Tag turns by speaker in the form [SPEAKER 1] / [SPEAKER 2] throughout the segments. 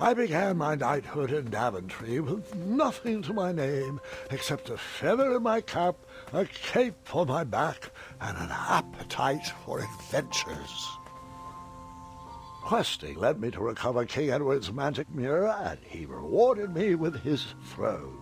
[SPEAKER 1] I began my knighthood in Daventry with nothing to my name except a feather in my cap, a cape on my back, and an appetite for adventures. Questing led me to recover King Edward's magic mirror, and he rewarded me with his throne.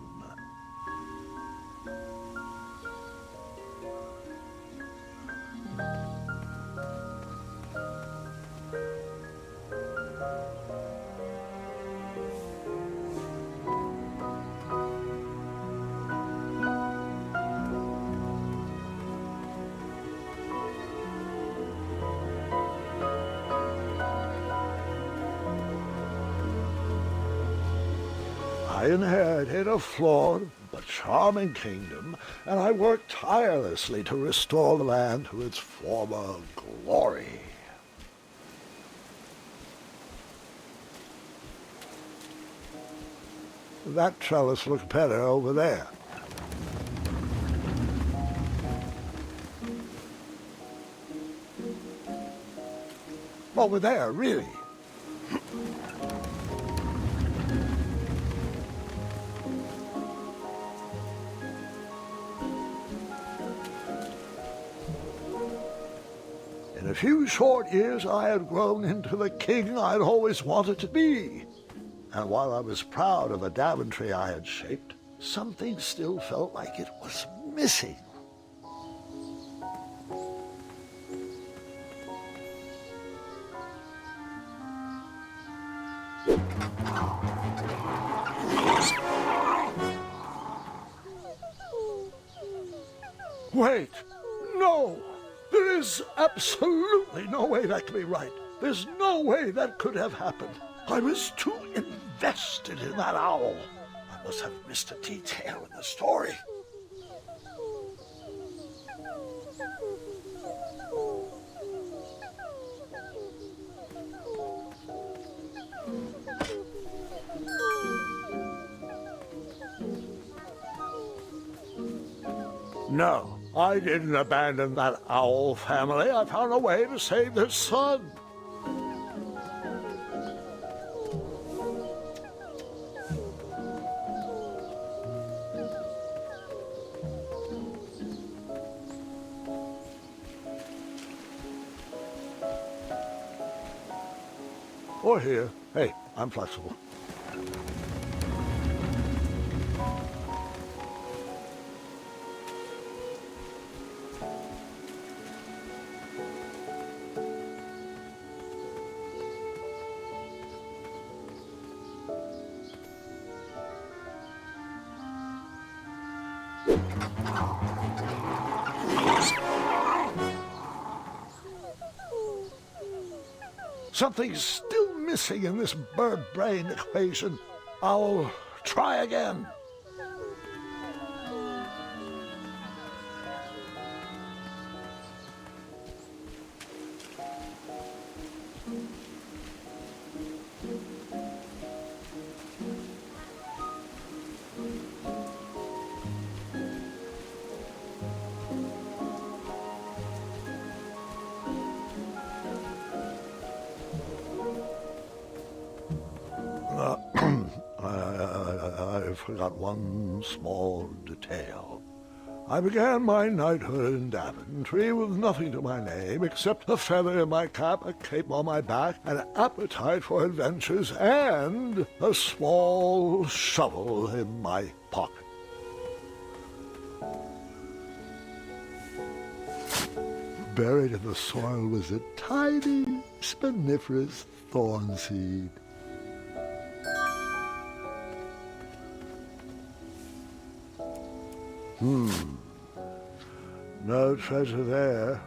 [SPEAKER 1] I inherited a flawed but charming kingdom, and I worked tirelessly to restore the land to its former glory. That trellis looked better over there. Over there, really. In a few short years, I had grown into the king I'd always wanted to be. And while I was proud of the Daventry I had shaped, something still felt like it was missing. Wait! No! There is absolutely no way that could be right. There's no way that could have happened. I was too invested in that owl. I must have missed a detail in the story. No, I didn't abandon that owl family. I found a way to save their son. Or here. Hey, I'm flexible. Something's still missing in this bird-brain equation. I'll try again. I forgot one small detail. I began my knighthood in Daventry with nothing to my name except a feather in my cap, a cape on my back, an appetite for adventures, and a small shovel in my pocket. Buried in the soil was a tiny, spiniferous thorn seed. No treasure there.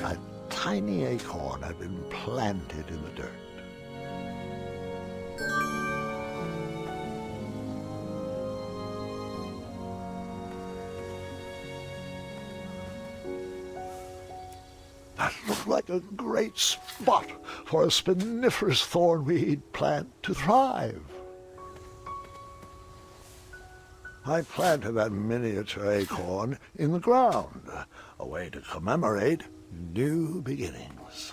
[SPEAKER 1] A tiny acorn had been planted in the dirt. That looked like a great spot for a spiniferous thornweed plant to thrive. I planted that miniature acorn in the ground. a way to commemorate new beginnings.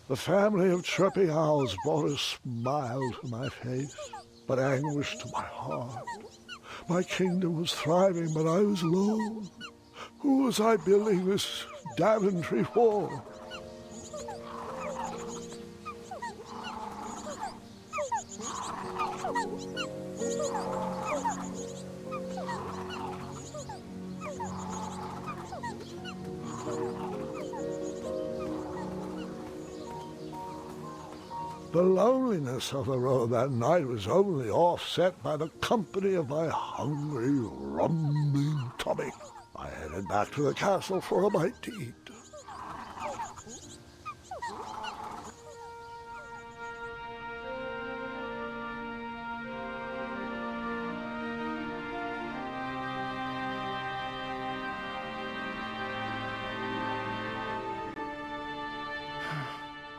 [SPEAKER 1] The family of chirping owls brought a smile to my face, but anguish to my heart. My kingdom was thriving, but I was alone. Who was I building this Daventry for? The loneliness of the road that night was only offset by the company of my hungry, rumbling tummy. I headed back to the castle for a bite to eat.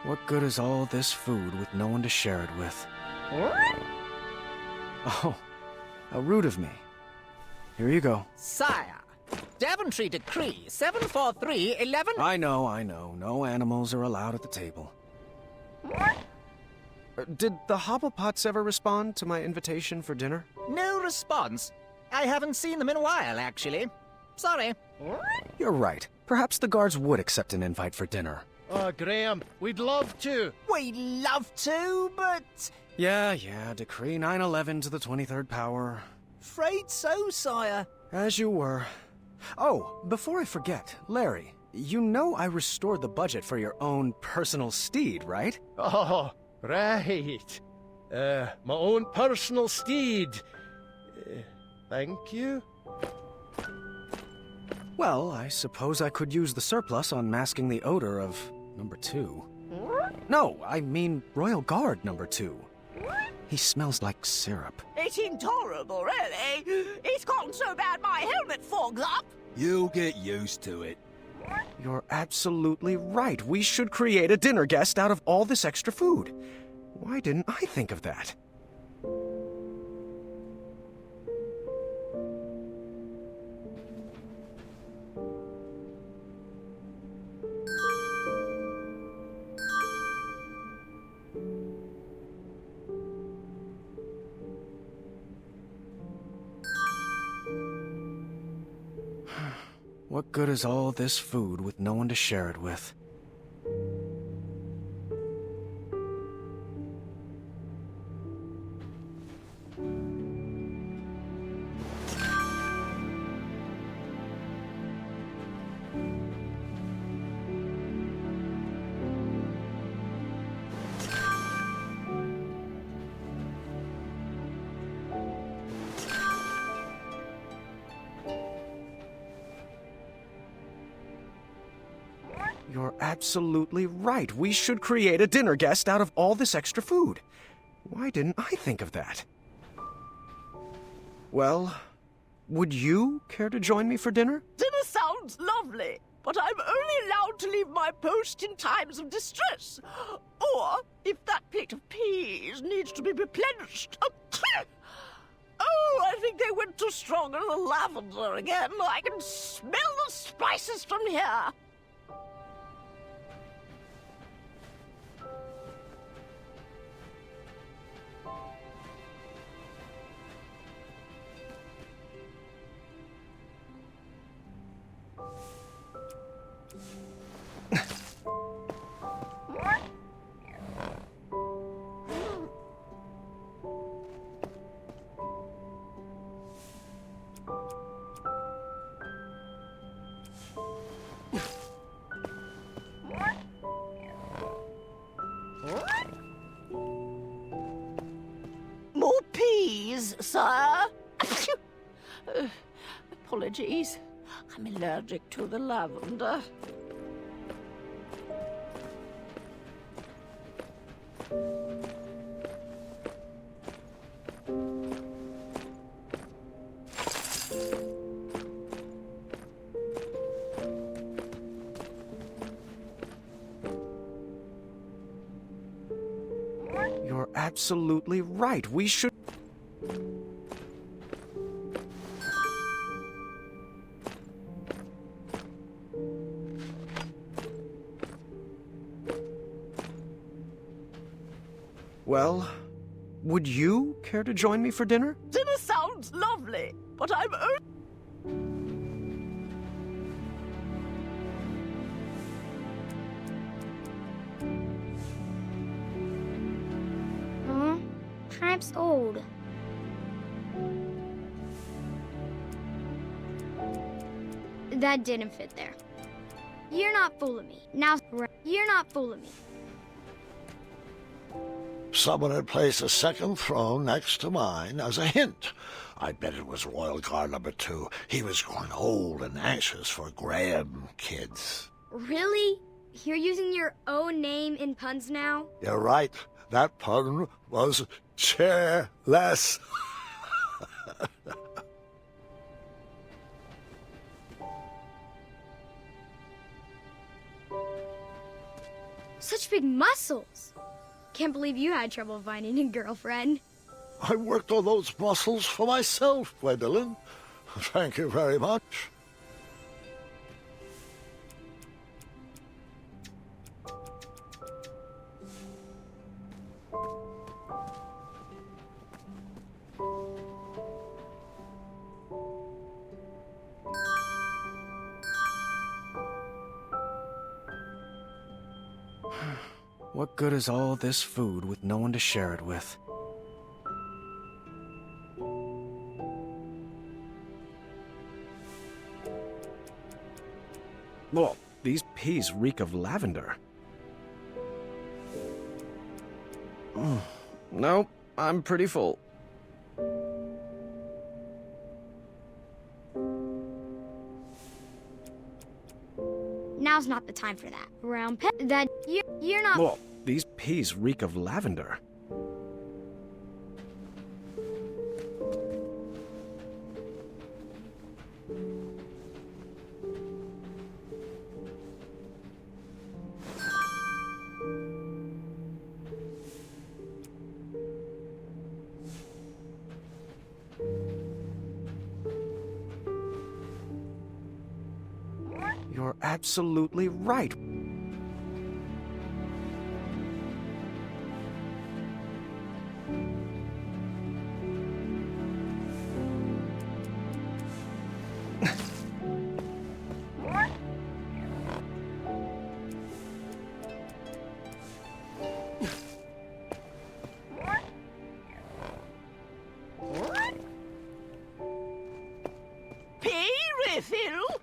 [SPEAKER 2] What good is all this food with no one to share it with? Oh, how rude of me. Here you go.
[SPEAKER 3] Sire, Daventry Decree 74311...
[SPEAKER 2] I know. No animals are allowed at the table. Did the Hobblepots ever respond to my invitation for dinner?
[SPEAKER 3] No response. I haven't seen them in a while, actually. Sorry.
[SPEAKER 2] You're right. Perhaps the guards would accept an invite for dinner.
[SPEAKER 4] Oh, Graham, we'd love to.
[SPEAKER 3] We'd love to, but...
[SPEAKER 2] Yeah, Decree 911 to the 23rd power.
[SPEAKER 3] Afraid so, sire.
[SPEAKER 2] As you were. Oh, before I forget, Larry, you know I restored the budget for your own personal steed, right?
[SPEAKER 4] Oh, right. My own personal steed. Thank you.
[SPEAKER 2] Well, I suppose I could use the surplus on masking the odor of number 2. No, I mean Royal Guard number 2. He smells like syrup.
[SPEAKER 5] It's intolerable, really. It's gotten so bad my helmet fogs up.
[SPEAKER 6] You'll get used to it.
[SPEAKER 2] You're absolutely right. We should create a dinner guest out of all this extra food. Why didn't I think of that? What good is all this food with no one to share it with? You're absolutely right. We should create a dinner guest out of all this extra food. Why didn't I think of that? Well, would you care to join me for dinner?
[SPEAKER 5] Dinner sounds lovely, but I'm only allowed to leave my post in times of distress. Or if that plate of peas needs to be replenished. Oh, I think they went too strong on the lavender again. I can smell the spices from here. More peas, sire? Apologies. I'm allergic to the lavender.
[SPEAKER 2] You're absolutely right. We should... Well, would you care to join me for dinner?
[SPEAKER 5] Dinner sounds lovely, but I'm only...
[SPEAKER 7] Huh? Tribe's old. That didn't fit there. You're not fooling me. Now, you're not fooling me.
[SPEAKER 1] Someone had placed a second throne next to mine as a hint. I bet it was Royal Guard number 2. He was growing old and anxious for Graham kids.
[SPEAKER 7] Really? You're using your own name in puns now?
[SPEAKER 1] You're right. That pun was chairless.
[SPEAKER 7] Such big muscles. Can't believe you had trouble finding a girlfriend.
[SPEAKER 1] I worked on those muscles for myself, Gwendolyn. Thank you very much.
[SPEAKER 2] What good is all this food with no one to share it with? Well, these peas reek of lavender. No, I'm pretty full.
[SPEAKER 7] Now's not the time for that. Round pet that you're not.
[SPEAKER 2] Well, these peas reek of lavender. You're absolutely right.
[SPEAKER 5] Pea refill?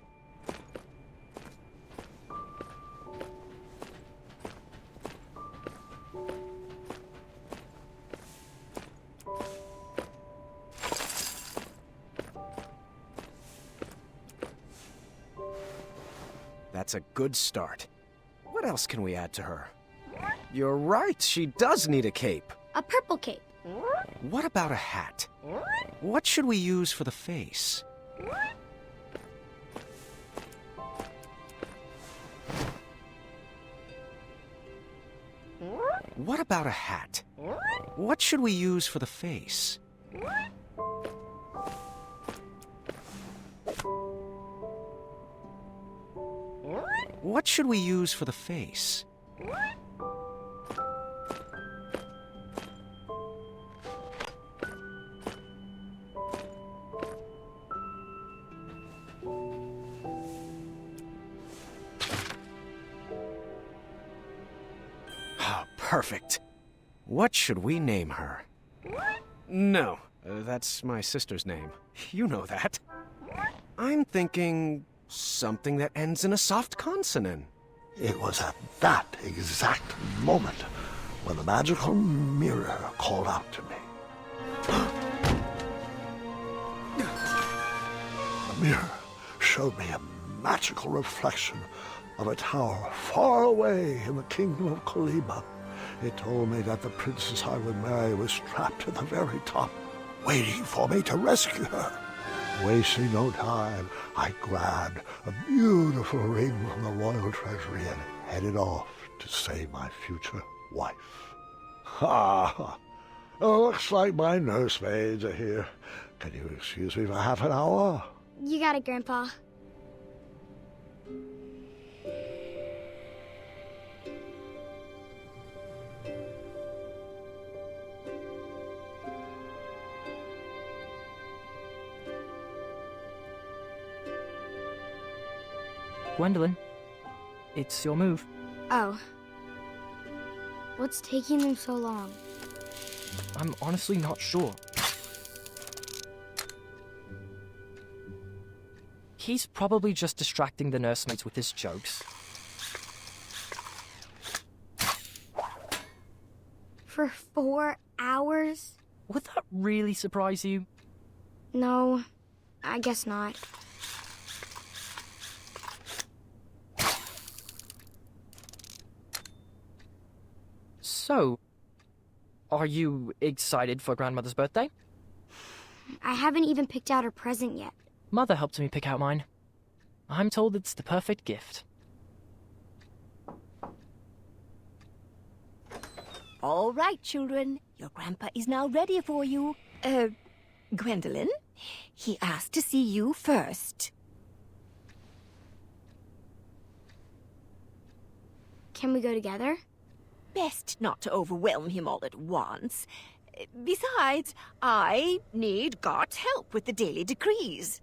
[SPEAKER 2] That's a good start. What else can we add to her? You're right, she does need a cape.
[SPEAKER 7] A purple cape.
[SPEAKER 2] What about a hat? What should we use for the face? What about a hat? What should we use for the face? What should we use for the face? Ah, perfect. What should we name her? No, that's my sister's name. You know that. I'm thinking something that ends in a soft consonant.
[SPEAKER 1] It was at that exact moment when the magical mirror called out to me. The mirror showed me a magical reflection of a tower far away in the kingdom of Kolima. It told me that the princess I would marry was trapped at the very top, waiting for me to rescue her. Wasting no time, I grabbed a beautiful ring from the royal treasury and headed off to save my future wife. Ha! Oh, looks like my nursemaids are here. Can you excuse me for half an hour?
[SPEAKER 7] You got it, Grandpa.
[SPEAKER 8] Gwendolyn, it's your move.
[SPEAKER 7] Oh. What's taking them so long?
[SPEAKER 8] I'm honestly not sure. He's probably just distracting the nursemaids with his jokes.
[SPEAKER 7] For 4 hours?
[SPEAKER 8] Would that really surprise you?
[SPEAKER 7] No, I guess not.
[SPEAKER 8] So, are you excited for Grandmother's birthday?
[SPEAKER 7] I haven't even picked out her present yet.
[SPEAKER 8] Mother helped me pick out mine. I'm told it's the perfect gift.
[SPEAKER 5] All right, children. Your grandpa is now ready for you. Gwendolyn, he asked to see you first.
[SPEAKER 7] Can we go together?
[SPEAKER 5] Best not to overwhelm him all at once. Besides, I need God's help with the daily decrees.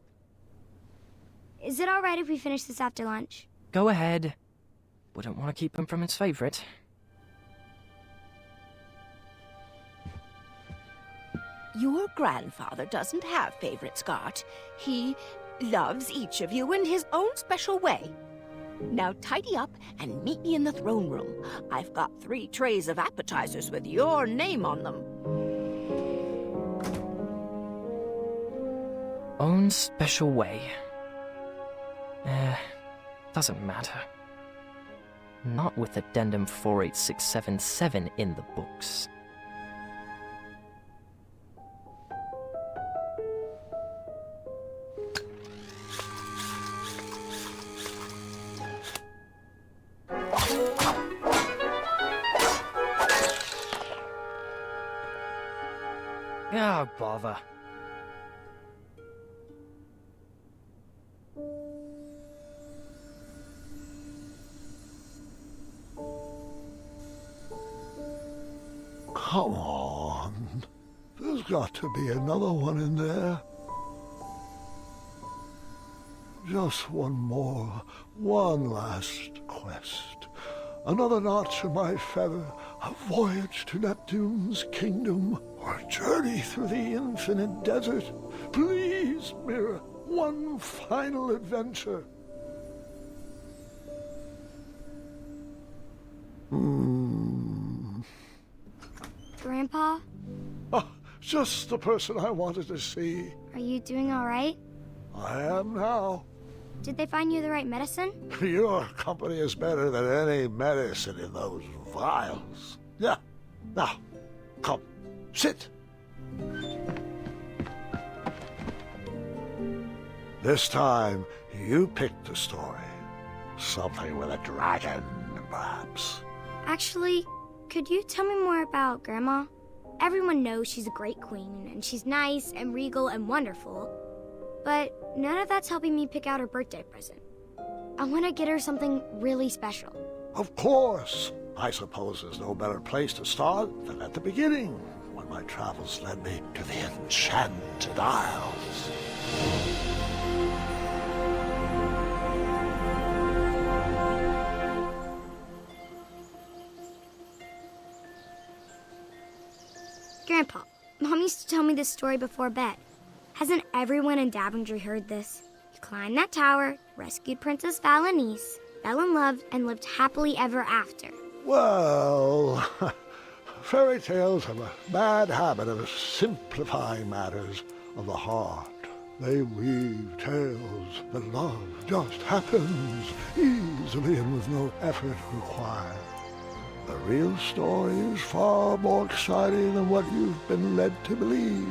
[SPEAKER 7] Is it all right if we finish this after lunch?
[SPEAKER 8] Go ahead. Wouldn't want to keep him from his favorite.
[SPEAKER 5] Your grandfather doesn't have favorites, Scott. He loves each of you in his own special way. Now tidy up and meet me in the throne room. I've got 3 trays of appetizers with your name on them.
[SPEAKER 8] Own special way. Doesn't matter. Not with Addendum 48677 in the books. Oh, bother.
[SPEAKER 1] Come on. There's got to be another one in there. Just one more, one last quest. Another notch in my feather, a voyage to Neptune's kingdom, or a journey through the infinite desert. Please, Mira, one final adventure.
[SPEAKER 7] Grandpa,
[SPEAKER 1] Ah, just the person I wanted to see.
[SPEAKER 7] are you doing all right?
[SPEAKER 1] I am now.
[SPEAKER 7] Did they find you the right medicine?
[SPEAKER 1] Your company is better than any medicine in those vials. Yeah. Now, come, sit. This time, you picked the story. Something with a dragon, perhaps.
[SPEAKER 7] Actually, could you tell me more about Grandma? Everyone knows she's a great queen, and she's nice and regal and wonderful. But none of that's helping me pick out her birthday present. I want to get her something really special.
[SPEAKER 1] Of course. I suppose there's no better place to start than at the beginning, when my travels led me to the Enchanted Isles.
[SPEAKER 7] Grandpa, Mom used to tell me this story before bed. Hasn't everyone in Daventry heard this? You climbed that tower, rescued Princess Valenice, fell in love, and lived happily ever after.
[SPEAKER 1] Well, fairy tales have a bad habit of simplifying matters of the heart. They weave tales that love just happens easily and with no effort required. The real story is far more exciting than what you've been led to believe.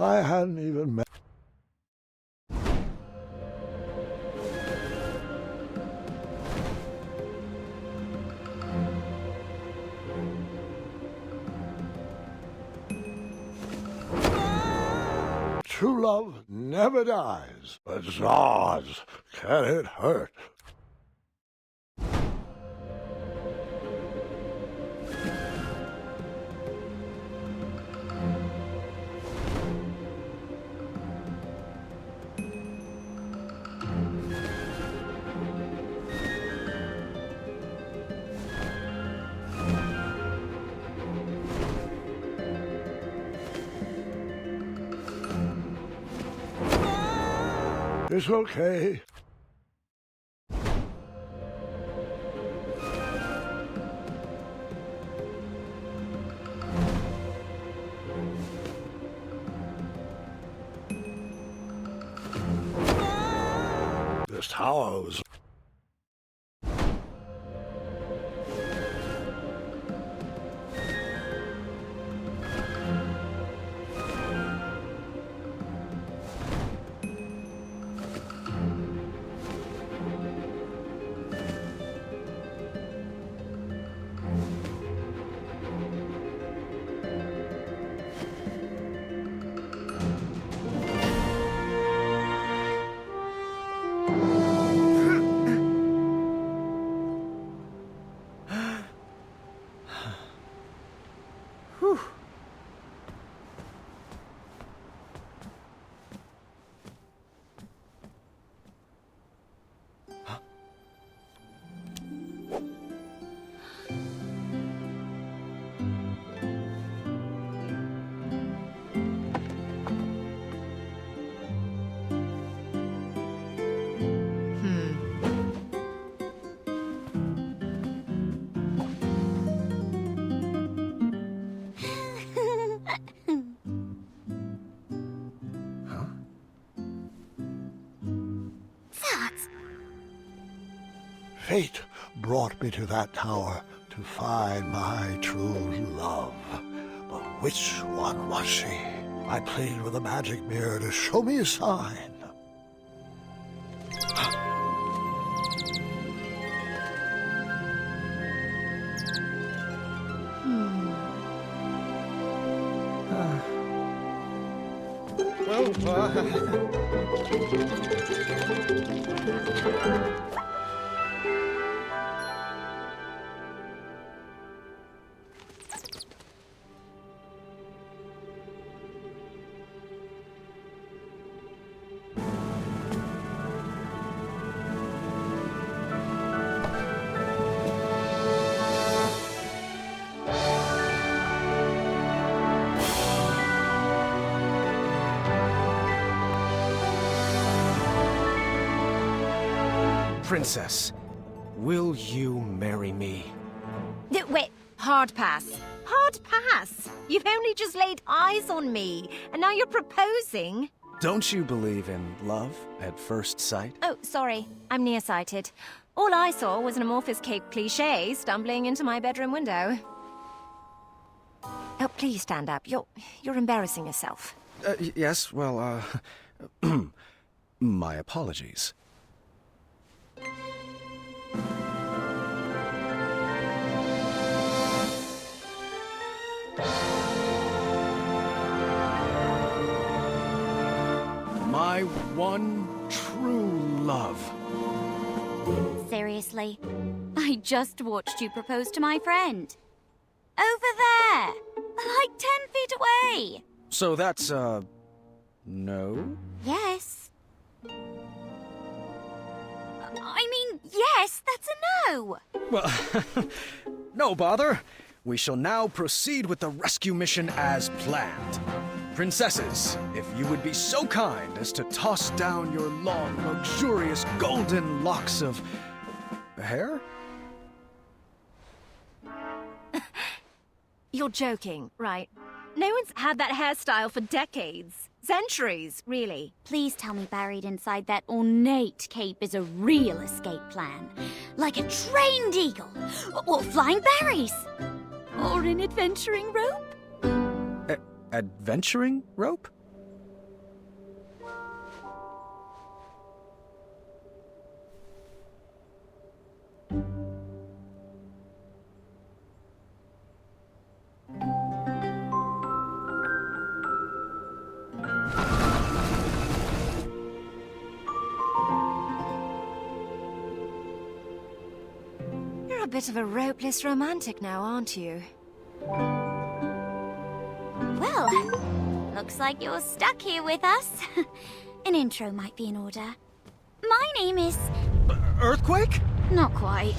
[SPEAKER 1] I hadn't even met. True love never dies, but Zaz, can it hurt? It's okay. This tower was... Fate brought me to that tower to find my true love. But which one was she? I played with a magic mirror to show me a sign.
[SPEAKER 2] Princess, will you marry me?
[SPEAKER 9] Wait, hard pass. Hard pass? You've only just laid eyes on me, and now you're proposing?
[SPEAKER 2] Don't you believe in love at first sight?
[SPEAKER 9] Oh, sorry. I'm nearsighted. All I saw was an Amorphous Cape cliché stumbling into my bedroom window. Oh, please stand up. You're embarrassing yourself.
[SPEAKER 2] Yes, well, my apologies. My one true love.
[SPEAKER 10] Seriously? I just watched you propose to my friend. Over there! Like 10 feet away!
[SPEAKER 2] So that's, no?
[SPEAKER 10] Yes. I mean, yes, that's a no!
[SPEAKER 2] Well, no bother. We shall now proceed with the rescue mission as planned. Princesses, if you would be so kind as to toss down your long, luxurious golden locks of... hair?
[SPEAKER 9] You're joking, right? No one's had that hairstyle for decades. Centuries, really.
[SPEAKER 10] Please tell me buried inside that ornate cape is a real escape plan. Like a trained eagle, or flying berries, or an adventuring rope.
[SPEAKER 2] Adventuring rope?
[SPEAKER 9] You're a bit of a ropeless romantic now, aren't you?
[SPEAKER 10] Well, looks like you're stuck here with us. An intro might be in order. My name is...
[SPEAKER 2] Earthquake?
[SPEAKER 10] Not quite.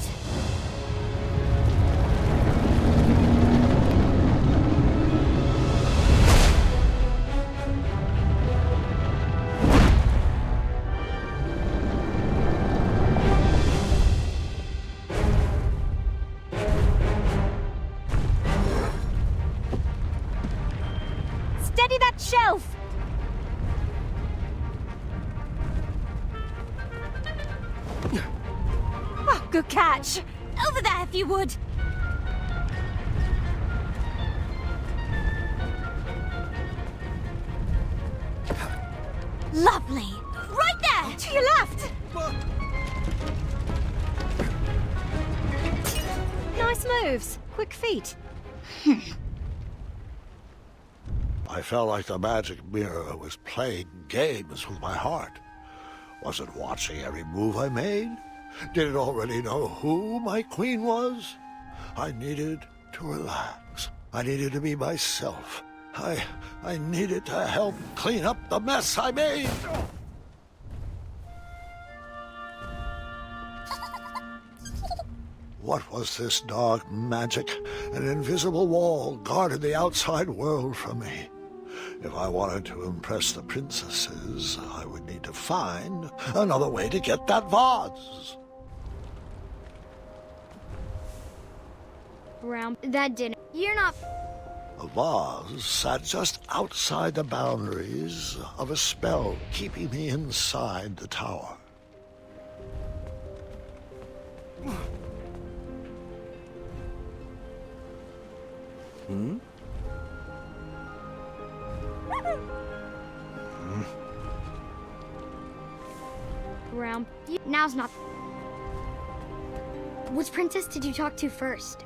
[SPEAKER 9] Steady that shelf! Oh, good catch. Over there, if you would. Lovely. Right there! To your left! Nice moves. Quick feet.
[SPEAKER 1] I felt like the magic mirror was playing games with my heart. Was it watching every move I made? Did it already know who my queen was? I needed to relax. I needed to be myself. I needed to help clean up the mess I made. What was this dark magic? An invisible wall guarded the outside world from me. If I wanted to impress the princesses, I would need to find another way to get that vase.
[SPEAKER 7] Around that dinner. You're not...
[SPEAKER 1] The vase sat just outside the boundaries of a spell keeping me inside the tower.
[SPEAKER 7] Around. Now's not... Which princess did you talk to first?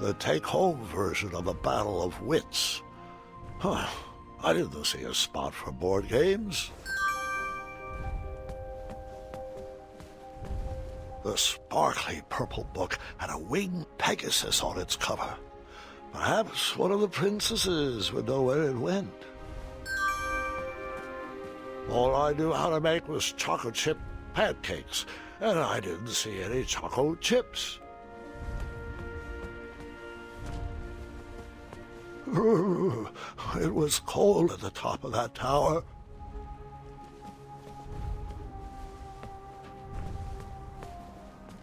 [SPEAKER 1] The take-home version of a battle of wits. Huh. I didn't see a spot for board games. The sparkly purple book had a winged Pegasus on its cover. Perhaps one of the princesses would know where it went. All I knew how to make was chocolate chip pancakes, and I didn't see any chocolate chips. It was cold at the top of that tower.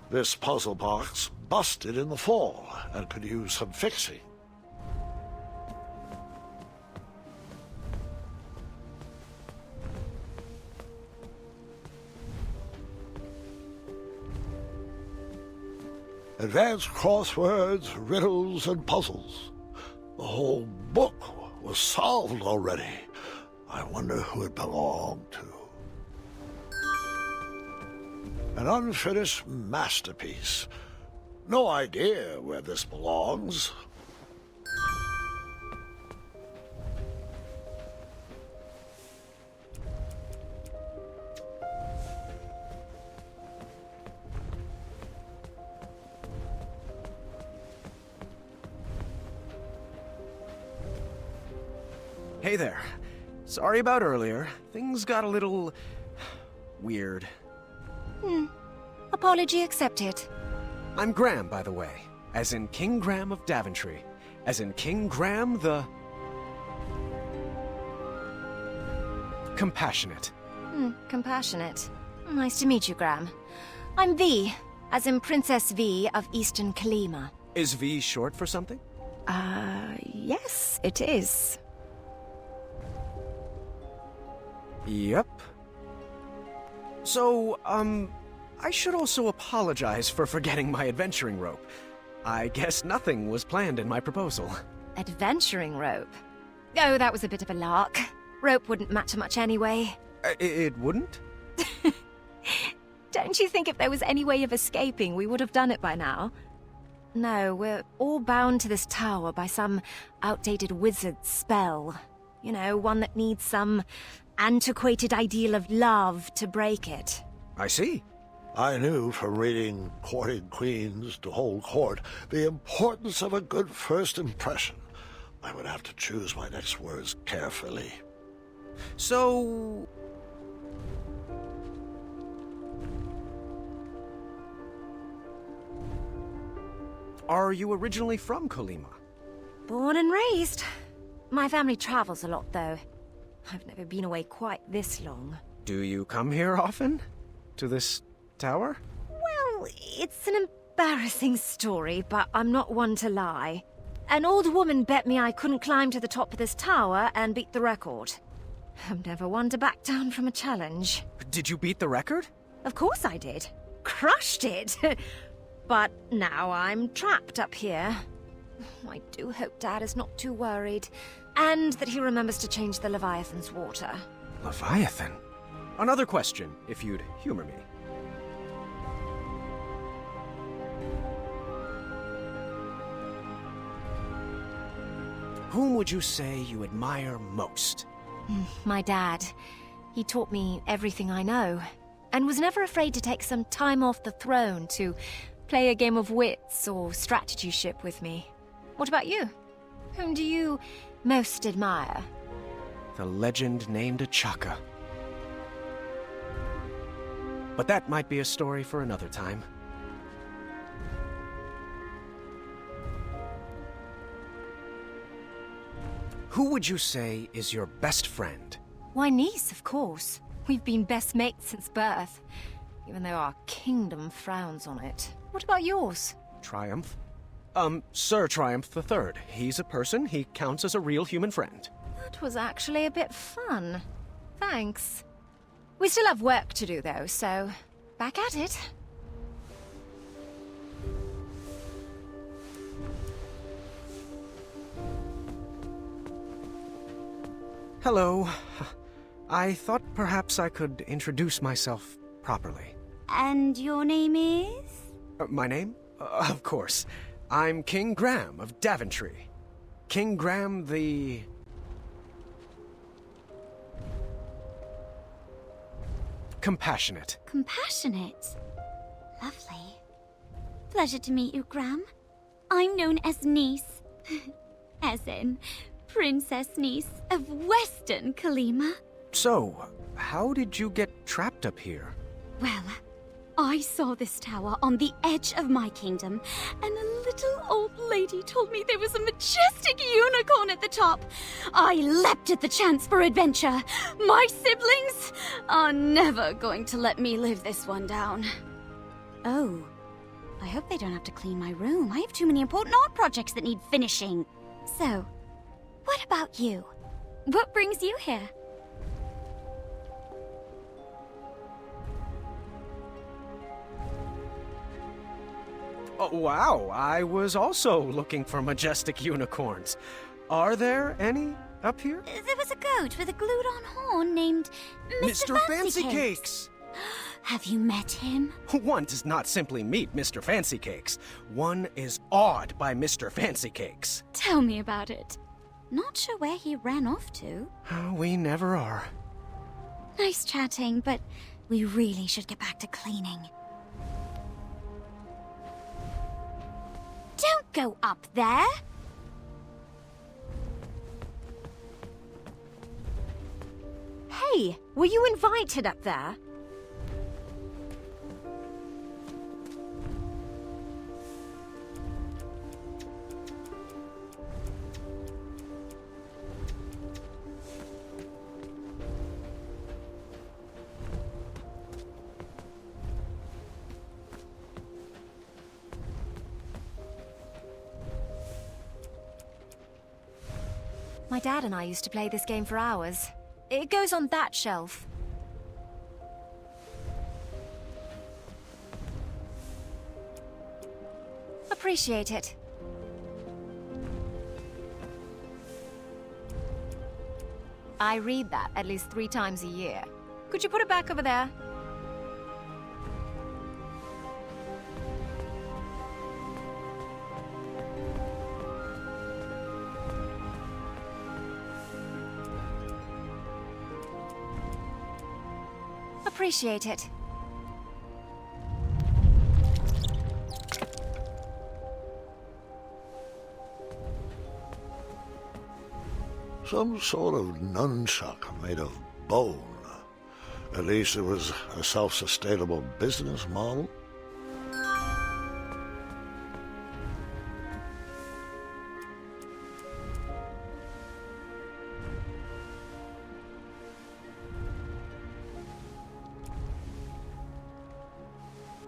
[SPEAKER 1] This puzzle box busted in the fall and could use some fixing. Advanced crosswords, riddles, and puzzles. The whole book was solved already. I wonder who it belonged to. An unfinished masterpiece. No idea where this belongs.
[SPEAKER 2] Hey there. Sorry about earlier. Things got a little... weird.
[SPEAKER 9] Apology accepted.
[SPEAKER 2] I'm Graham, by the way. As in King Graham of Daventry. As in King Graham the... Compassionate.
[SPEAKER 9] Compassionate. Nice to meet you, Graham. I'm V, as in Princess V of Eastern Kalima.
[SPEAKER 2] Is V short for something?
[SPEAKER 9] Yes, it is.
[SPEAKER 2] Yep. So, I should also apologize for forgetting my adventuring rope. I guess nothing was planned in my proposal.
[SPEAKER 9] Adventuring rope? Oh, that was a bit of a lark. Rope wouldn't matter much anyway.
[SPEAKER 2] It wouldn't?
[SPEAKER 9] Don't you think if there was any way of escaping, we would have done it by now? No, we're all bound to this tower by some outdated wizard's spell. You know, one that needs some antiquated ideal of love to break it.
[SPEAKER 2] I see.
[SPEAKER 1] I knew from reading Courting Queens to Hold Court the importance of a good first impression. I would have to choose my next words carefully.
[SPEAKER 2] So... Are you originally from Kalima?
[SPEAKER 9] Born and raised. My family travels a lot, though. I've never been away quite this long.
[SPEAKER 2] Do you come here often? To this tower?
[SPEAKER 9] Well, it's an embarrassing story, but I'm not one to lie. An old woman bet me I couldn't climb to the top of this tower and beat the record. I'm never one to back down from a challenge.
[SPEAKER 2] Did you beat the record?
[SPEAKER 9] Of course I did. Crushed it. But now I'm trapped up here. I do hope Dad is not too worried. And that he remembers to change the Leviathan's water.
[SPEAKER 2] Leviathan? Another question, if you'd humor me. Whom would you say you admire most?
[SPEAKER 9] My dad. He taught me everything I know, and was never afraid to take some time off the throne to play a game of wits or strategy ship with me. What about you? Whom do you most admire?
[SPEAKER 2] The legend named Achaka. But that might be a story for another time. Who would you say is your best friend?
[SPEAKER 9] Why, niece, of course. We've been best mates since birth, even though our kingdom frowns on it. What about yours?
[SPEAKER 2] Triumph? Sir Triumph III. He's a person. He counts as a real human friend.
[SPEAKER 9] That was actually a bit fun. Thanks. We still have work to do, though, so back at it.
[SPEAKER 2] Hello. I thought perhaps I could introduce myself properly.
[SPEAKER 10] And your name is?
[SPEAKER 2] My name? Of course. I'm King Graham of Daventry. King Graham the... Compassionate.
[SPEAKER 10] Compassionate. Lovely. Pleasure to meet you, Graham. I'm known as Niece. As in, Princess Niece of Western Kalima.
[SPEAKER 2] So, how did you get trapped up here?
[SPEAKER 10] Well, I saw this tower on the edge of my kingdom, and a little old lady told me there was a majestic unicorn at the top. I leapt at the chance for adventure. My siblings are never going to let me live this one down. Oh, I hope they don't have to clean my room. I have too many important art projects that need finishing. So, what about you? What brings you here?
[SPEAKER 2] Oh, wow, I was also looking for majestic unicorns. Are there any up here?
[SPEAKER 10] There was a goat with a glued-on horn named Mr. Fancy Cakes. Have you met him?
[SPEAKER 2] One does not simply meet Mr. Fancy Cakes. One is awed by Mr. Fancy Cakes.
[SPEAKER 10] Tell me about it. Not sure where he ran off to.
[SPEAKER 2] We never are.
[SPEAKER 10] Nice chatting, but we really should get back to cleaning. Don't go up there!
[SPEAKER 9] Hey, were you invited up there? My dad and I used to play this game for hours. It goes on that shelf. Appreciate it. I read that at least 3 times a year. Could you put it back over there? Appreciate it.
[SPEAKER 1] Some sort of nunchuck made of bone. At least it was a self-sustainable business model.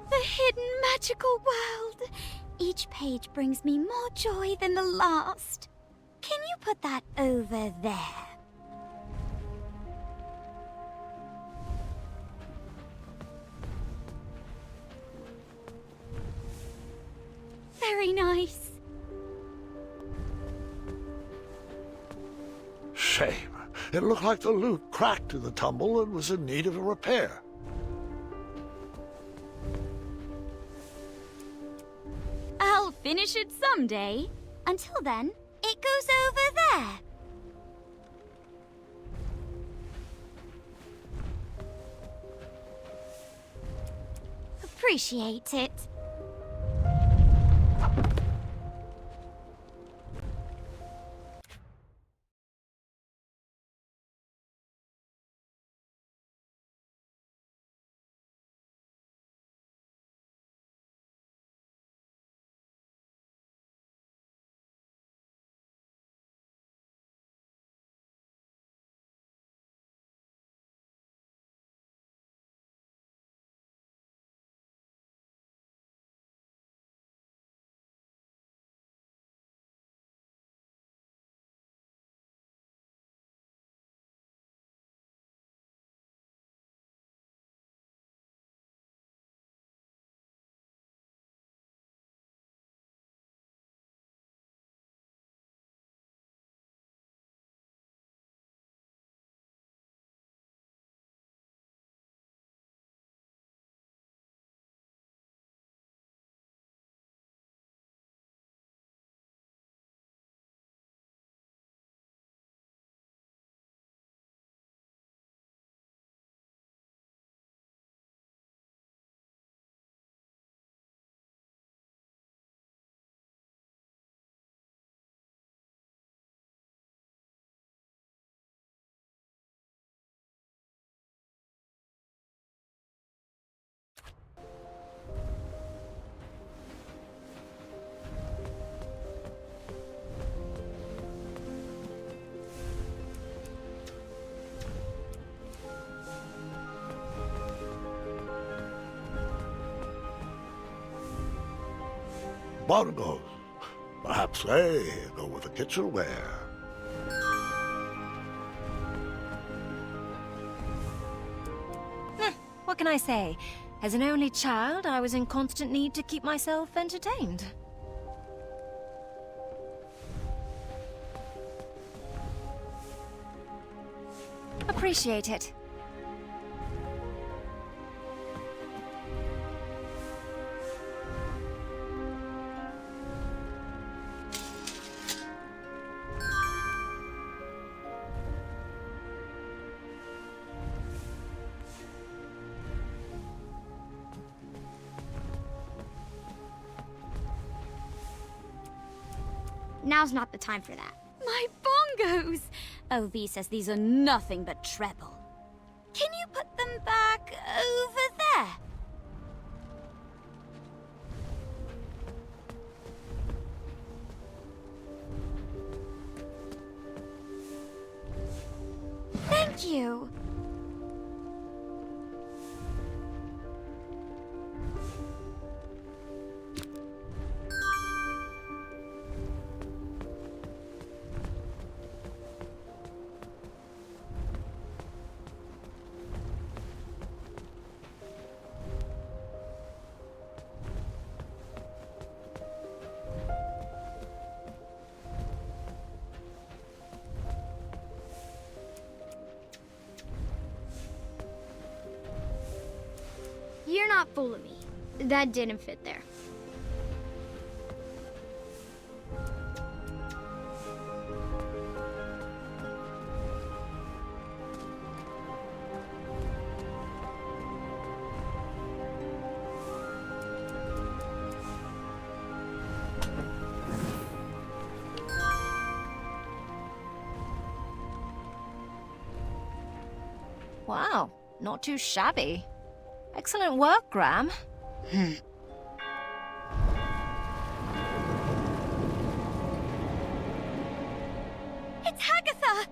[SPEAKER 10] The hidden magical world. Each page brings me more joy than the last. Can you put that over there? Very nice.
[SPEAKER 1] Shame. It looked like the loot cracked in the tumble and was in need of a repair.
[SPEAKER 10] I'll finish it someday. Until then, it goes over there. Appreciate it.
[SPEAKER 1] Bongos. Perhaps they go with the kitchenware.
[SPEAKER 9] What can I say? As an only child, I was in constant need to keep myself entertained. Appreciate it.
[SPEAKER 7] Now's not the time for that.
[SPEAKER 10] My bongos! OV says these are nothing but treble. Can you put them back over there? Thank you.
[SPEAKER 7] You're not fooling me. That didn't fit there.
[SPEAKER 9] Wow, not too shabby. Excellent work, Graham.
[SPEAKER 10] It's Hagatha!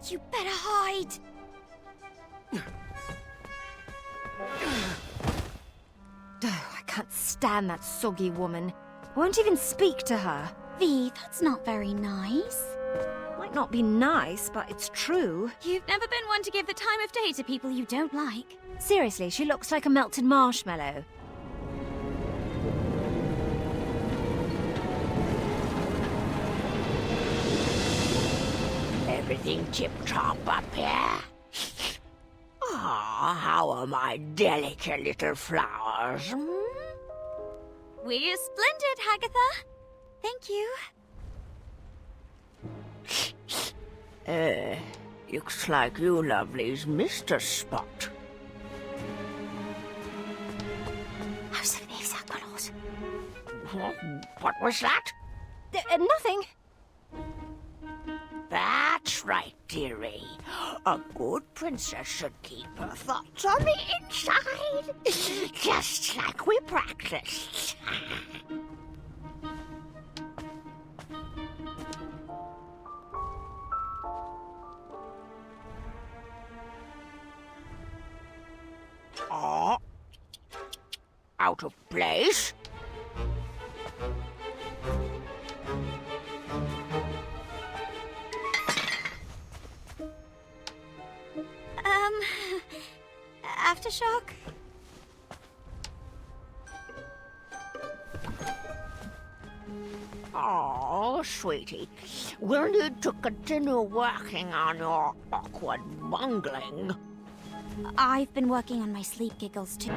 [SPEAKER 10] You better hide.
[SPEAKER 9] I can't stand that soggy woman. Won't even speak to her.
[SPEAKER 10] V, that's not very nice.
[SPEAKER 9] Might not be nice, but it's true.
[SPEAKER 10] You've never been one to give the time of day to people you don't like.
[SPEAKER 9] Seriously, she looks like a melted marshmallow.
[SPEAKER 5] Everything tip-top up here? Ah, how are my delicate little flowers?
[SPEAKER 10] We're splendid, Hagatha. Thank you.
[SPEAKER 5] Looks like you lovelies missed a spot. What was that?
[SPEAKER 9] Nothing.
[SPEAKER 5] That's right, dearie. A good princess should keep her thoughts on the inside, just like we practiced. Oh, out of place?
[SPEAKER 10] Aftershock?
[SPEAKER 5] Oh, sweetie, we'll need to continue working on your awkward bungling.
[SPEAKER 10] I've been working on my sleep giggles too.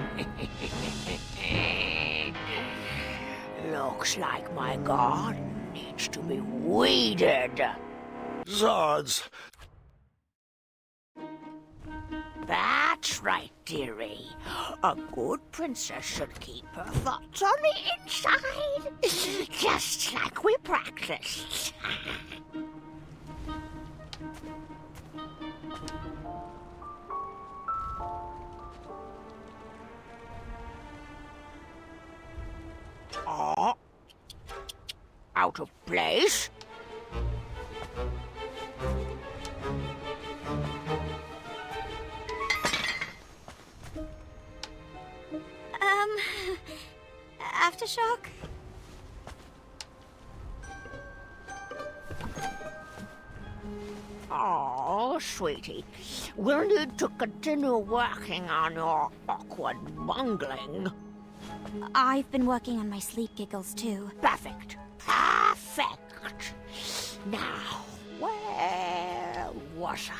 [SPEAKER 5] Looks like my garden needs to be weeded.
[SPEAKER 1] Zods!
[SPEAKER 5] That's right, dearie. A good princess should keep her thoughts on the inside, just like we practiced. Oh, out of place?
[SPEAKER 10] Aftershock?
[SPEAKER 5] Oh, sweetie, we'll need to continue working on your awkward bungling.
[SPEAKER 10] I've been working on my sleep giggles too.
[SPEAKER 5] Perfect. Perfect. Now, where was I?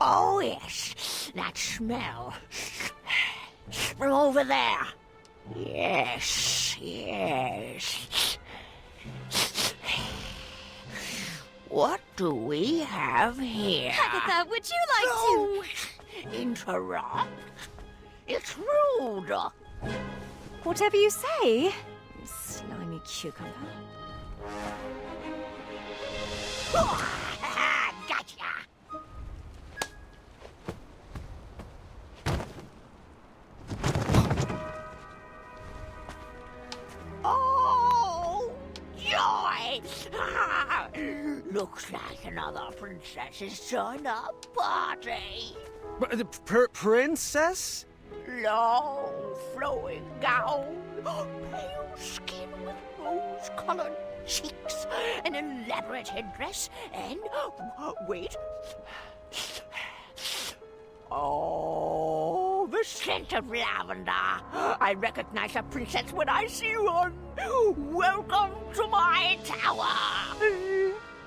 [SPEAKER 5] Oh, yes, that smell. From over there. Yes, yes. What do we have here?
[SPEAKER 10] Hagatha, would you like to...
[SPEAKER 5] Don't interrupt. It's rude.
[SPEAKER 9] Whatever you say. Slimy cucumber.
[SPEAKER 5] Gotcha. Oh, joy! Looks like another princess has joined our party.
[SPEAKER 2] Princess?
[SPEAKER 5] Long, flowing gown, pale skin with rose-colored cheeks, an elaborate headdress, and... wait. Oh, the scent of lavender. I recognize a princess when I see one. Welcome to my tower.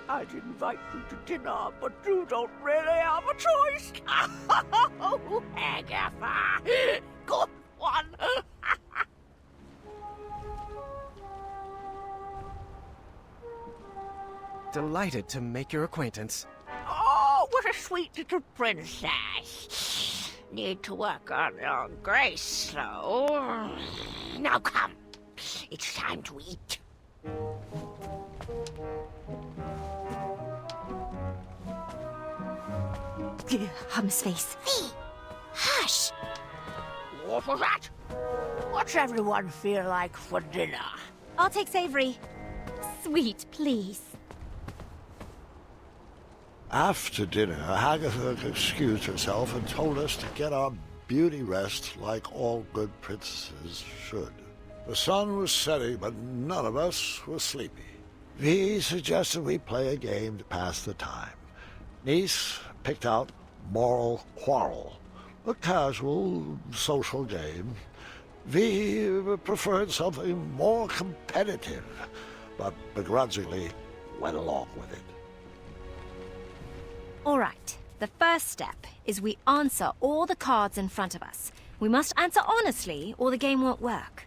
[SPEAKER 5] I'd invite you to dinner, but you don't really have a choice. Oh, Agatha. Good one.
[SPEAKER 2] Delighted to make your acquaintance.
[SPEAKER 5] Oh, what a sweet little princess. Need to work on your grace, though. Now come. It's time to eat.
[SPEAKER 9] Hum's face.
[SPEAKER 10] Hush!
[SPEAKER 5] What was that? What's everyone feel like for dinner?
[SPEAKER 9] I'll take savory.
[SPEAKER 10] Sweet, please.
[SPEAKER 1] After dinner, Hagatha excused herself and told us to get our beauty rest like all good princesses should. The sun was setting, but none of us was sleepy. V suggested we play a game to pass the time. Niece picked out Moral Quarrel, a casual social game. V preferred something more competitive, but begrudgingly went along with it.
[SPEAKER 9] All right. The first step is we answer all the cards in front of us. We must answer honestly, or the game won't work.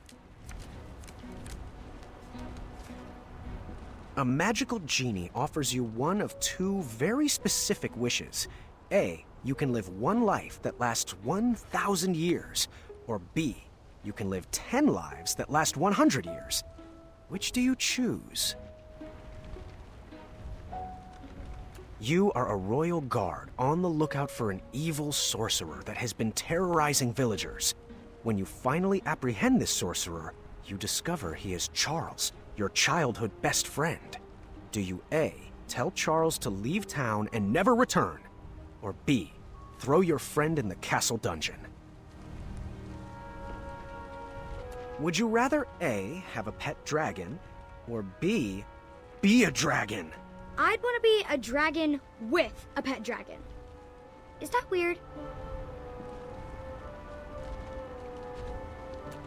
[SPEAKER 2] A magical genie offers you one of two very specific wishes. A, you can live one life that lasts 1,000 years. Or B, you can live 10 lives that last 100 years. Which do you choose? You are a royal guard on the lookout for an evil sorcerer that has been terrorizing villagers. When you finally apprehend this sorcerer, you discover he is Charles, your childhood best friend. Do you A, tell Charles to leave town and never return? Or B, throw your friend in the castle dungeon? Would you rather A, have a pet dragon, or B, be a dragon?
[SPEAKER 7] I'd want to be a dragon with a pet dragon. Is that weird?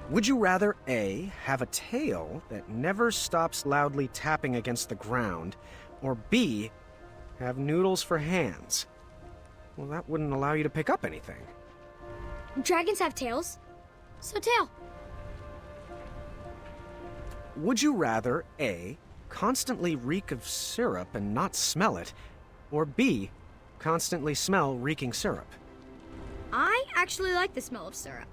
[SPEAKER 2] Would you rather A, have a tail that never stops loudly tapping against the ground, or B, have noodles for hands? Well, that wouldn't allow you to pick up anything.
[SPEAKER 7] Dragons have tails, so tail.
[SPEAKER 2] Would you rather A, constantly reek of syrup and not smell it, or B, constantly smell reeking syrup?
[SPEAKER 7] I actually like the smell of syrup.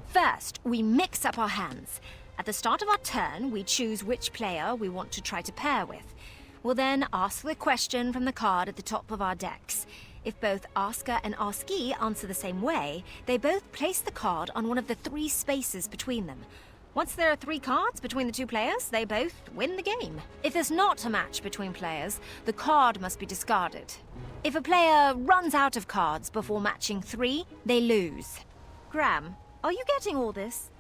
[SPEAKER 9] First, we mix up our hands. At the start of our turn, we choose which player we want to try to pair with. We'll then ask the question from the card at the top of our decks. If both asker and askee answer the same way, they both place the card on one of the 3 spaces between them. Once there are 3 cards between the 2 players, they both win the game. If there's not a match between players, the card must be discarded. If a player runs out of cards before matching 3, they lose. Graham, are you getting all this?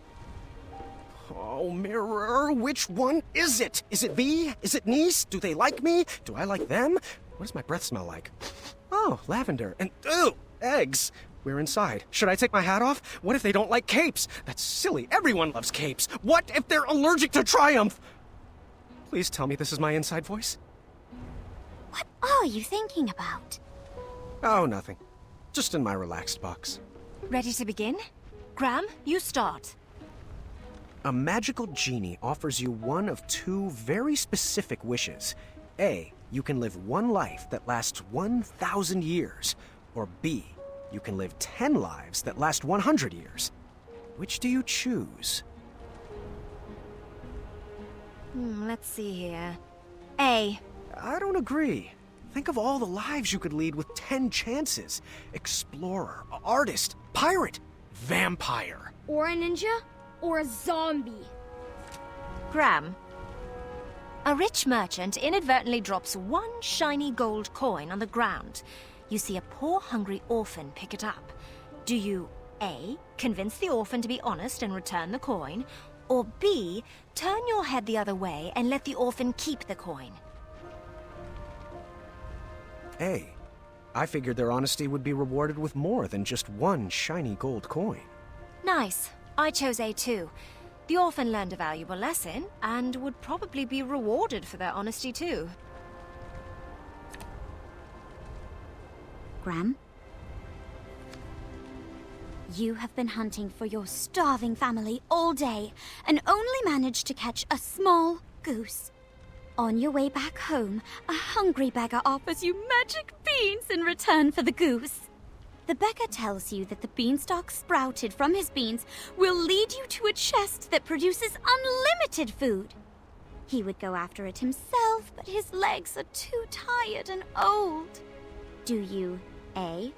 [SPEAKER 2] Oh, Mirror, which one is it? Is it V? Is it Niece? Do they like me? Do I like them? What does my breath smell like? Oh, lavender. And, ew, eggs. We're inside. Should I take my hat off? What if they don't like capes? That's silly. Everyone loves capes. What if they're allergic to Triumph? Please tell me this is my inside voice.
[SPEAKER 10] What are you thinking about?
[SPEAKER 2] Oh, nothing. Just in my relaxed box.
[SPEAKER 9] Ready to begin? Graham, you start.
[SPEAKER 2] A magical genie offers you one of 2 very specific wishes. A, you can live one life that lasts 1,000 years. Or B, you can live 10 lives that last 100 years. Which do you choose?
[SPEAKER 9] Let's see here. A.
[SPEAKER 2] I don't agree. Think of all the lives you could lead with 10 chances. Explorer, artist, pirate, vampire.
[SPEAKER 7] Or a ninja, or a zombie.
[SPEAKER 9] Graham. A rich merchant inadvertently drops 1 shiny gold coin on the ground. You see a poor, hungry orphan pick it up. Do you A, convince the orphan to be honest and return the coin, or B, turn your head the other way and let the orphan keep the coin?
[SPEAKER 2] A. I figured their honesty would be rewarded with more than just 1 shiny gold coin.
[SPEAKER 9] Nice. I chose A too. The orphan learned a valuable lesson and would probably be rewarded for their honesty too.
[SPEAKER 10] Graham? You have been hunting for your starving family all day and only managed to catch a small goose. On your way back home, a hungry beggar offers you magic beans in return for the goose. The beggar tells you that the beanstalk sprouted from his beans will lead you to a chest that produces unlimited food. He would go after it himself, but his legs are too tired and old. Do you A,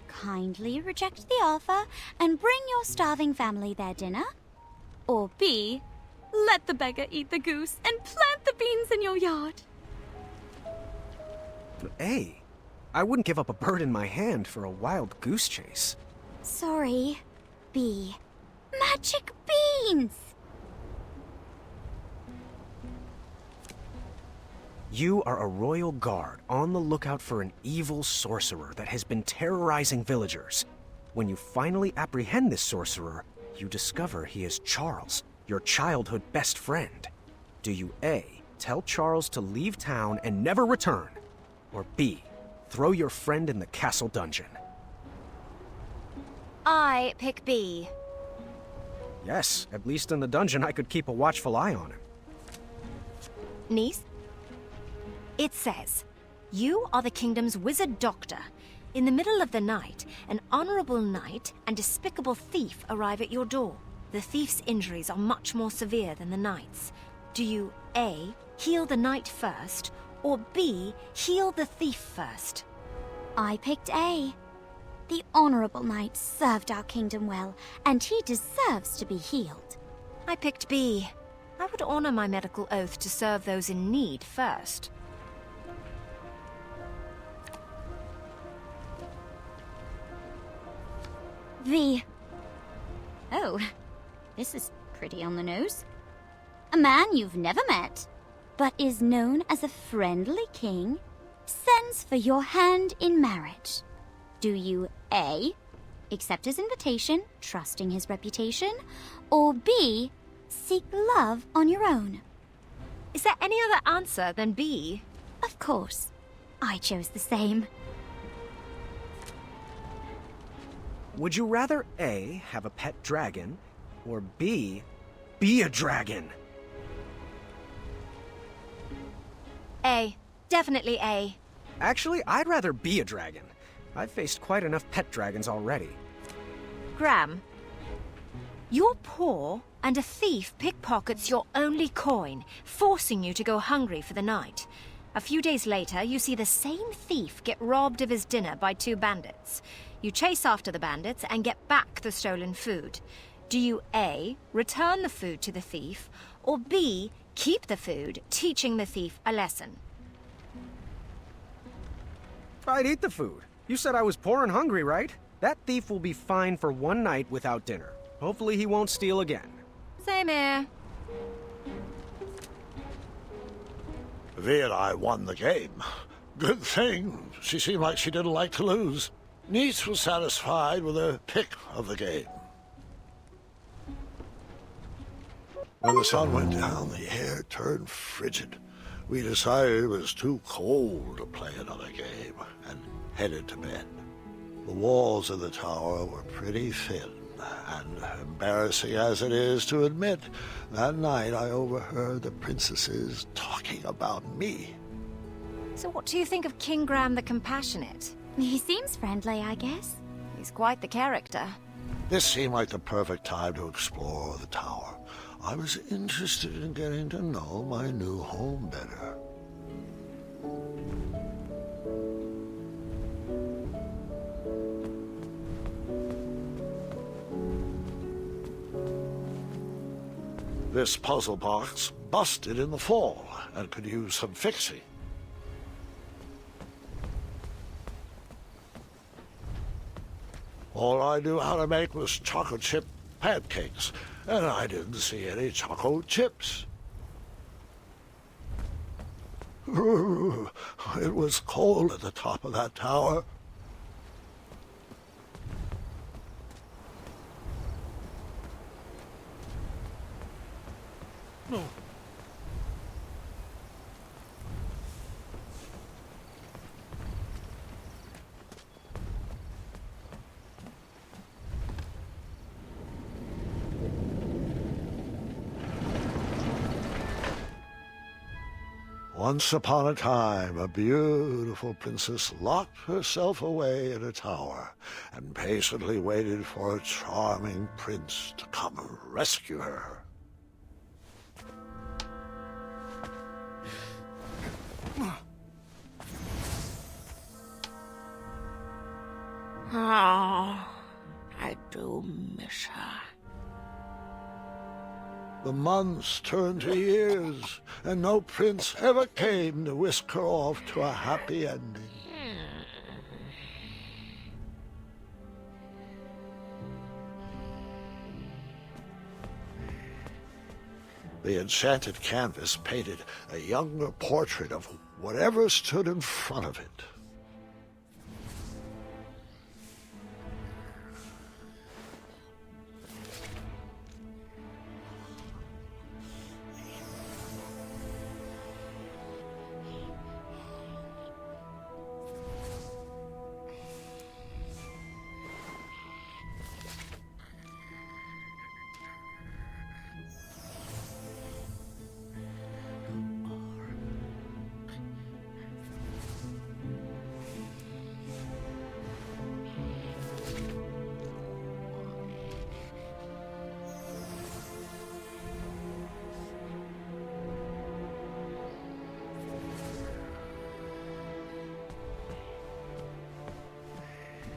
[SPEAKER 10] kindly reject the offer and bring your starving family their dinner? Or B, let the beggar eat the goose and plant the beans in your yard?
[SPEAKER 2] A. I wouldn't give up a bird in my hand for a wild goose chase.
[SPEAKER 10] Sorry, B. Magic beans!
[SPEAKER 2] You are a royal guard on the lookout for an evil sorcerer that has been terrorizing villagers. When you finally apprehend this sorcerer, you discover he is Charles, your childhood best friend. Do you A, tell Charles to leave town and never return, or B, throw your friend in the castle dungeon?
[SPEAKER 9] I pick B.
[SPEAKER 2] Yes, at least in the dungeon I could keep a watchful eye on him.
[SPEAKER 9] Niece? It says, you are the kingdom's wizard doctor. In the middle of the night, an honorable knight and despicable thief arrive at your door. The thief's injuries are much more severe than the knight's. Do you A, heal the knight first, or B, heal the thief first?
[SPEAKER 10] I picked A. The honorable knight served our kingdom well, and he deserves to be healed.
[SPEAKER 9] I picked B. I would honor my medical oath to serve those in need first.
[SPEAKER 10] V. Oh, this is pretty on the nose. A man you've never met, but is known as a friendly king, sends for your hand in marriage. Do you A, accept his invitation, trusting his reputation, or B, seek love on your own?
[SPEAKER 9] Is there any other answer than B?
[SPEAKER 10] Of course. I chose the same.
[SPEAKER 2] Would you rather A, have a pet dragon, or B, be a dragon?
[SPEAKER 9] A. Definitely A.
[SPEAKER 2] Actually, I'd rather be a dragon. I've faced quite enough pet dragons already.
[SPEAKER 9] Graham, you're poor, and a thief pickpockets your only coin, forcing you to go hungry for the night. A few days later, you see the same thief get robbed of his dinner by 2 bandits. You chase after the bandits and get back the stolen food. Do you A, return the food to the thief, or B, keep the food, teaching the thief a lesson?
[SPEAKER 2] I'd eat the food. You said I was poor and hungry, right? That thief will be fine for 1 night without dinner. Hopefully he won't steal again.
[SPEAKER 9] Same here.
[SPEAKER 1] V and I won the game. Good thing. She seemed like she didn't like to lose. Niece was satisfied with her pick of the game. When the sun went down, the air turned frigid. We decided it was too cold to play another game and headed to bed. The walls of the tower were pretty thin, and embarrassing as it is to admit, that night I overheard the princesses talking about me.
[SPEAKER 9] So what do you think of King Graham the Compassionate?
[SPEAKER 10] He seems friendly, I guess.
[SPEAKER 9] He's quite the character.
[SPEAKER 1] This seemed like the perfect time to explore the tower. I was interested in getting to know my new home better. This puzzle box busted in the fall and could use some fixing. All I knew how to make was chocolate chip pancakes, and I didn't see any chocolate chips. It was cold at the top of that tower. No. Once upon a time, a beautiful princess locked herself away in a tower and patiently waited for a charming prince to come and rescue her.
[SPEAKER 5] Oh, I do miss her.
[SPEAKER 1] The months turned to years, and no prince ever came to whisk her off to a happy ending. The enchanted canvas painted a younger portrait of whatever stood in front of it.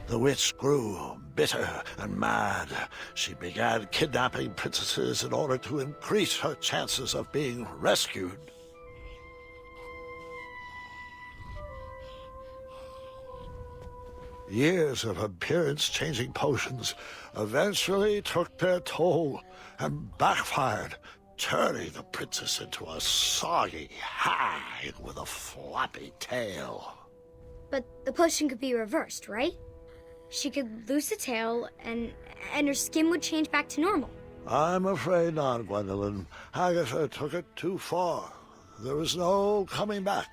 [SPEAKER 1] The witch grew bitter and mad. She began kidnapping princesses in order to increase her chances of being rescued. Years of appearance-changing potions eventually took their toll and backfired, turning the princess into a soggy hag with a floppy tail.
[SPEAKER 7] But the potion could be reversed, right? She could lose the tail, and her skin would change back to normal.
[SPEAKER 1] I'm afraid not, Gwendolyn. Agatha took it too far. There was no coming back.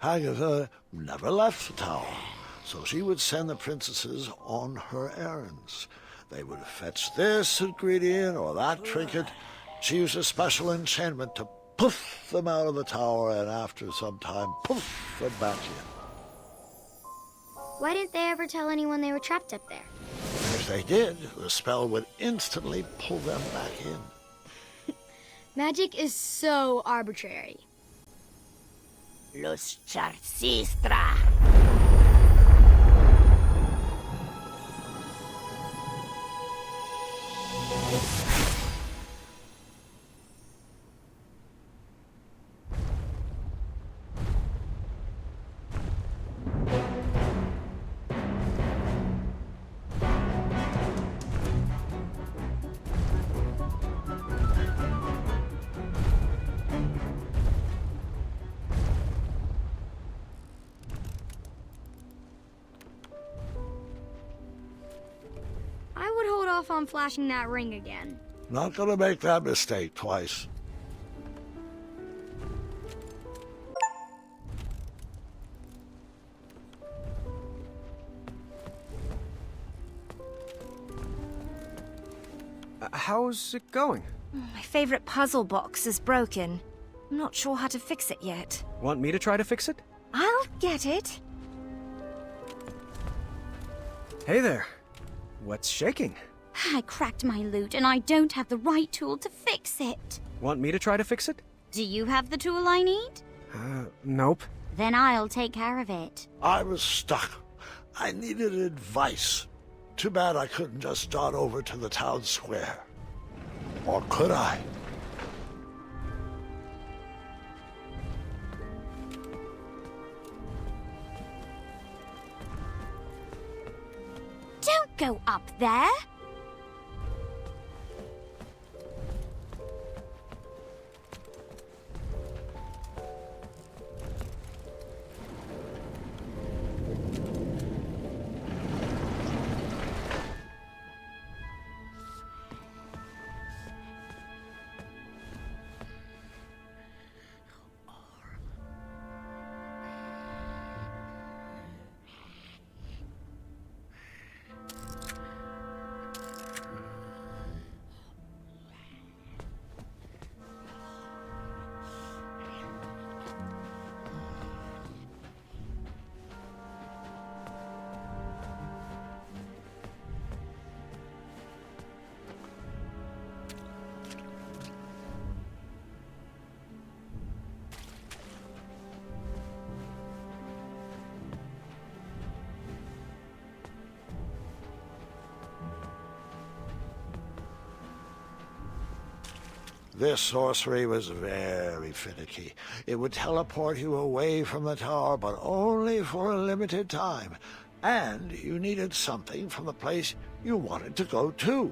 [SPEAKER 1] Agatha never left the tower, so she would send the princesses on her errands. They would fetch this ingredient or that trinket. She used a special enchantment to poof them out of the tower, and after some time, poof them back in.
[SPEAKER 7] Why didn't they ever tell anyone they were trapped up there?
[SPEAKER 1] If they did, the spell would instantly pull them back in.
[SPEAKER 7] Magic is so arbitrary.
[SPEAKER 5] Los Charcistra.
[SPEAKER 7] On flashing that ring again.
[SPEAKER 1] Not gonna make that mistake twice.
[SPEAKER 2] How's it going?
[SPEAKER 9] My favorite puzzle box is broken. I'm not sure how to fix it yet.
[SPEAKER 2] Want me to try to fix it?
[SPEAKER 9] I'll get it.
[SPEAKER 2] Hey there. What's shaking?
[SPEAKER 10] I cracked my lute and I don't have the right tool to fix it.
[SPEAKER 2] Want me to try to fix it?
[SPEAKER 10] Do you have the tool I need?
[SPEAKER 2] Nope.
[SPEAKER 10] Then I'll take care of it.
[SPEAKER 1] I was stuck. I needed advice. Too bad I couldn't just dart over to the town square. Or could I?
[SPEAKER 10] Don't go up there.
[SPEAKER 1] This sorcery was very finicky. It would teleport you away from the tower, but only for a limited time. And you needed something from the place you wanted to go to.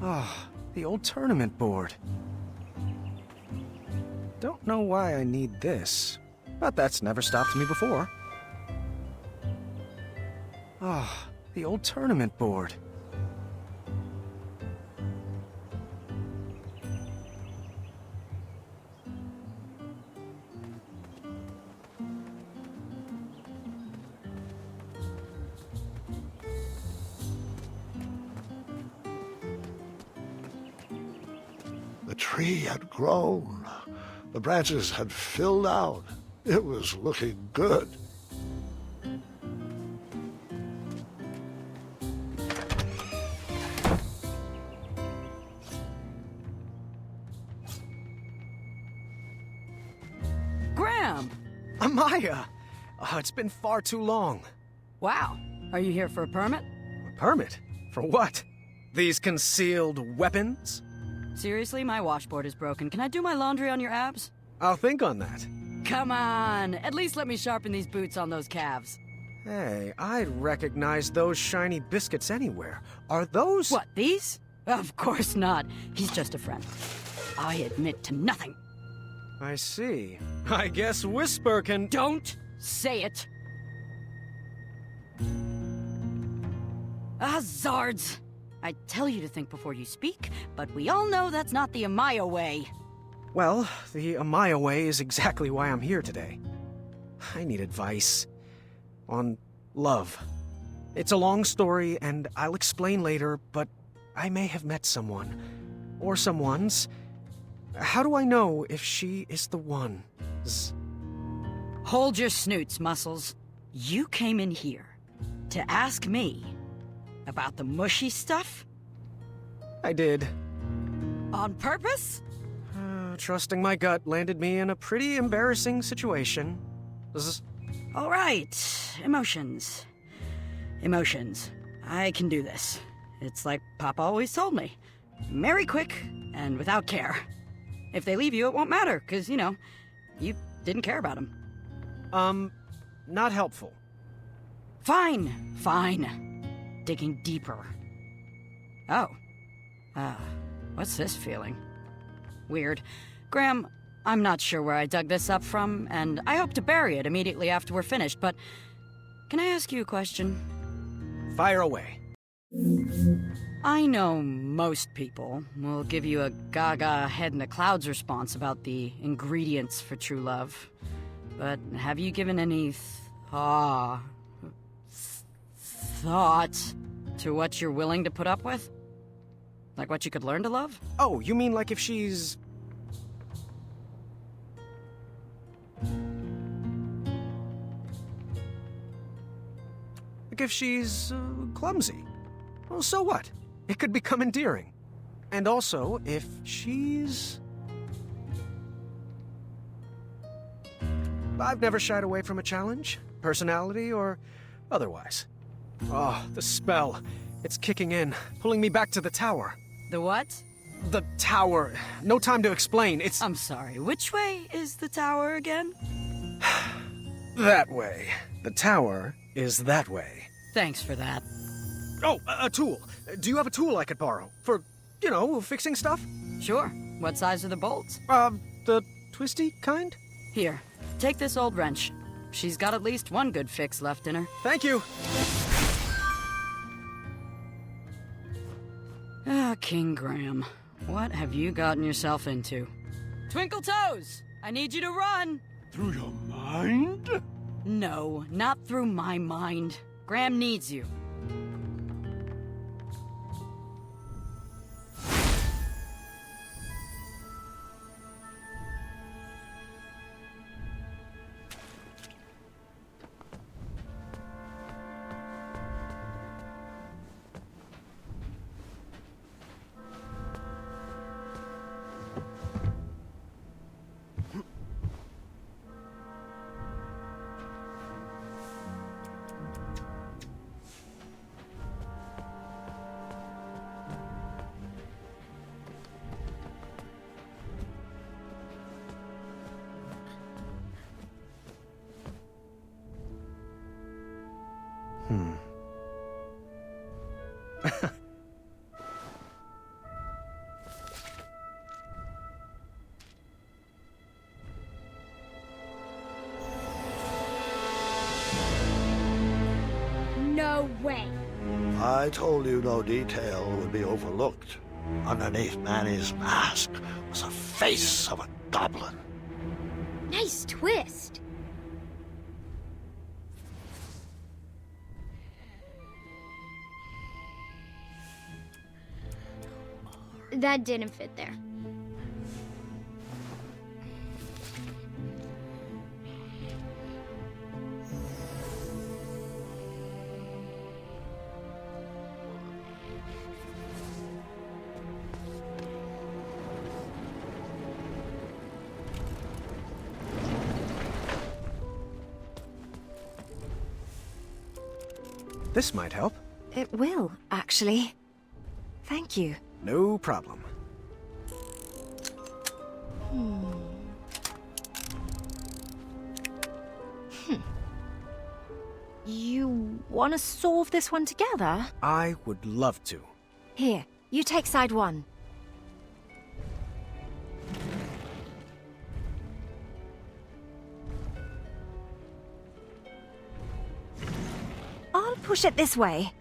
[SPEAKER 2] Ah, the old tournament board. Don't know why I need this, but that's never stopped me before. Ah, the old tournament board.
[SPEAKER 1] The tree had grown. The branches had filled out. It was looking good.
[SPEAKER 11] Graham!
[SPEAKER 2] Amaya! Oh, it's been far too long.
[SPEAKER 11] Wow. Are you here for a permit?
[SPEAKER 2] A permit? For what? These concealed weapons?
[SPEAKER 11] Seriously, my washboard is broken. Can I do my laundry on your abs?
[SPEAKER 2] I'll think on that.
[SPEAKER 11] Come on! At least let me sharpen these boots on those calves.
[SPEAKER 2] Hey, I'd recognize those shiny biscuits anywhere. Are those—
[SPEAKER 11] What, these? Of course not. He's just a friend. I admit to nothing.
[SPEAKER 2] I see. I guess Whisper can—
[SPEAKER 11] Don't say it! Ah, Zards! I tell you to think before you speak, but we all know that's not the Amaya way.
[SPEAKER 2] Well, the Amaya way is exactly why I'm here today. I need advice on love. It's a long story, and I'll explain later, but I may have met someone. Or someone's. How do I know if she is the one?
[SPEAKER 11] Hold your snoots, Muscles. You came in here to ask me about the mushy stuff?
[SPEAKER 2] I did.
[SPEAKER 11] On purpose?
[SPEAKER 2] Trusting my gut landed me in a pretty embarrassing situation.
[SPEAKER 11] All right. Emotions. Emotions. I can do this. It's like Papa always told me. Marry quick and without care. If they leave you, it won't matter, because, you know, you didn't care about them.
[SPEAKER 2] Not helpful.
[SPEAKER 11] Fine. Digging deeper. Oh. What's this feeling? Weird. Graham, I'm not sure where I dug this up from, and I hope to bury it immediately after we're finished, but can I ask you a question?
[SPEAKER 2] Fire away.
[SPEAKER 11] I know most people will give you a gaga head in the clouds response about the ingredients for true love. But have you given any thought to what you're willing to put up with? Like what you could learn to love?
[SPEAKER 2] Oh, you mean like if she's... Like if she's clumsy. Well, so what? It could become endearing. And also, if she's... I've never shied away from a challenge, personality or otherwise. Oh, the spell. It's kicking in, pulling me back to the tower.
[SPEAKER 11] The what?
[SPEAKER 2] The tower. No time to explain. It's...
[SPEAKER 11] I'm sorry, which way is the tower again?
[SPEAKER 2] That way. The tower is that way.
[SPEAKER 11] Thanks for that.
[SPEAKER 2] Oh, a tool. Do you have a tool I could borrow? For, you know, fixing stuff?
[SPEAKER 11] Sure. What size are the bolts?
[SPEAKER 2] The twisty kind?
[SPEAKER 11] Here, take this old wrench. She's got at least one good fix left in her.
[SPEAKER 2] Thank you.
[SPEAKER 11] Ah, King Graham. What have you gotten yourself into? Twinkle Toes! I need you to run!
[SPEAKER 1] Through your mind?
[SPEAKER 11] No, not through my mind. Graham needs you.
[SPEAKER 7] No way.
[SPEAKER 1] I told you no detail would be overlooked. Underneath Manny's mask was the face of a goblin.
[SPEAKER 7] Nice twist. That didn't fit there.
[SPEAKER 2] This might help.
[SPEAKER 9] It will, actually. Thank you.
[SPEAKER 2] No problem.
[SPEAKER 9] You want to solve this one together?
[SPEAKER 2] I would love to.
[SPEAKER 9] Here, you take side one. I'll push it this way.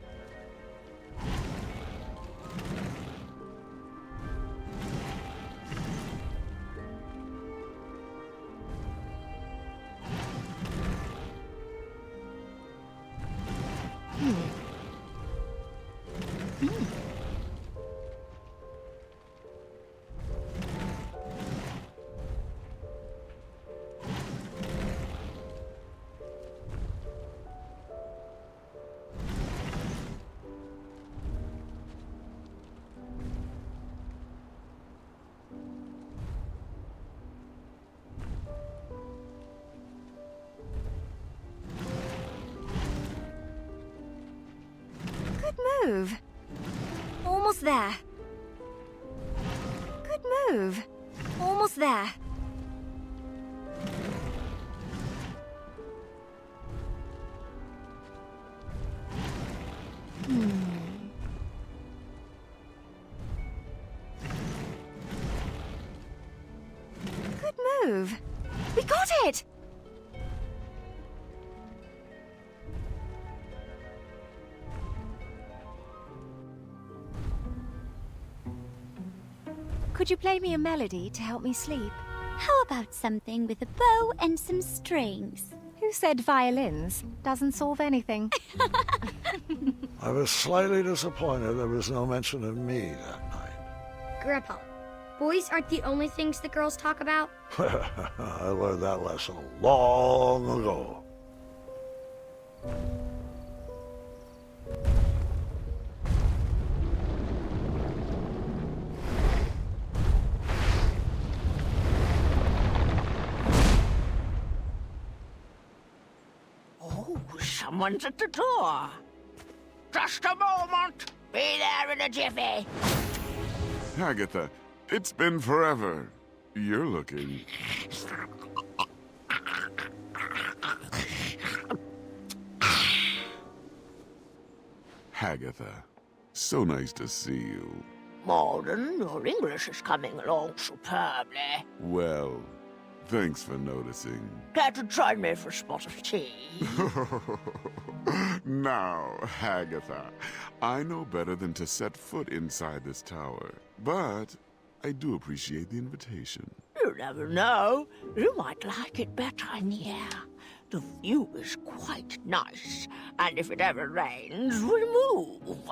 [SPEAKER 9] Good move. Almost there. Good move. Almost there. Good move. We got it! Could you play me a melody to help me sleep?
[SPEAKER 10] How about something with a bow and some strings?
[SPEAKER 9] Who said violins? Doesn't solve anything.
[SPEAKER 1] I was slightly disappointed there was no mention of me that night.
[SPEAKER 7] Grandpa, boys aren't the only things the girls talk about.
[SPEAKER 1] I learned that lesson long ago.
[SPEAKER 5] Oh, someone's at the door. Just a moment. Be there in a jiffy.
[SPEAKER 12] Agatha, it's been forever. You're looking... Agatha, so nice to see you.
[SPEAKER 5] Malden, your English is coming along superbly.
[SPEAKER 12] Well, thanks for noticing.
[SPEAKER 5] Care to join me for a spot of tea?
[SPEAKER 12] Now, Agatha, I know better than to set foot inside this tower, but I do appreciate the invitation.
[SPEAKER 5] You never know. You might like it better in here. The view is quite nice, and if it ever rains, we'll move.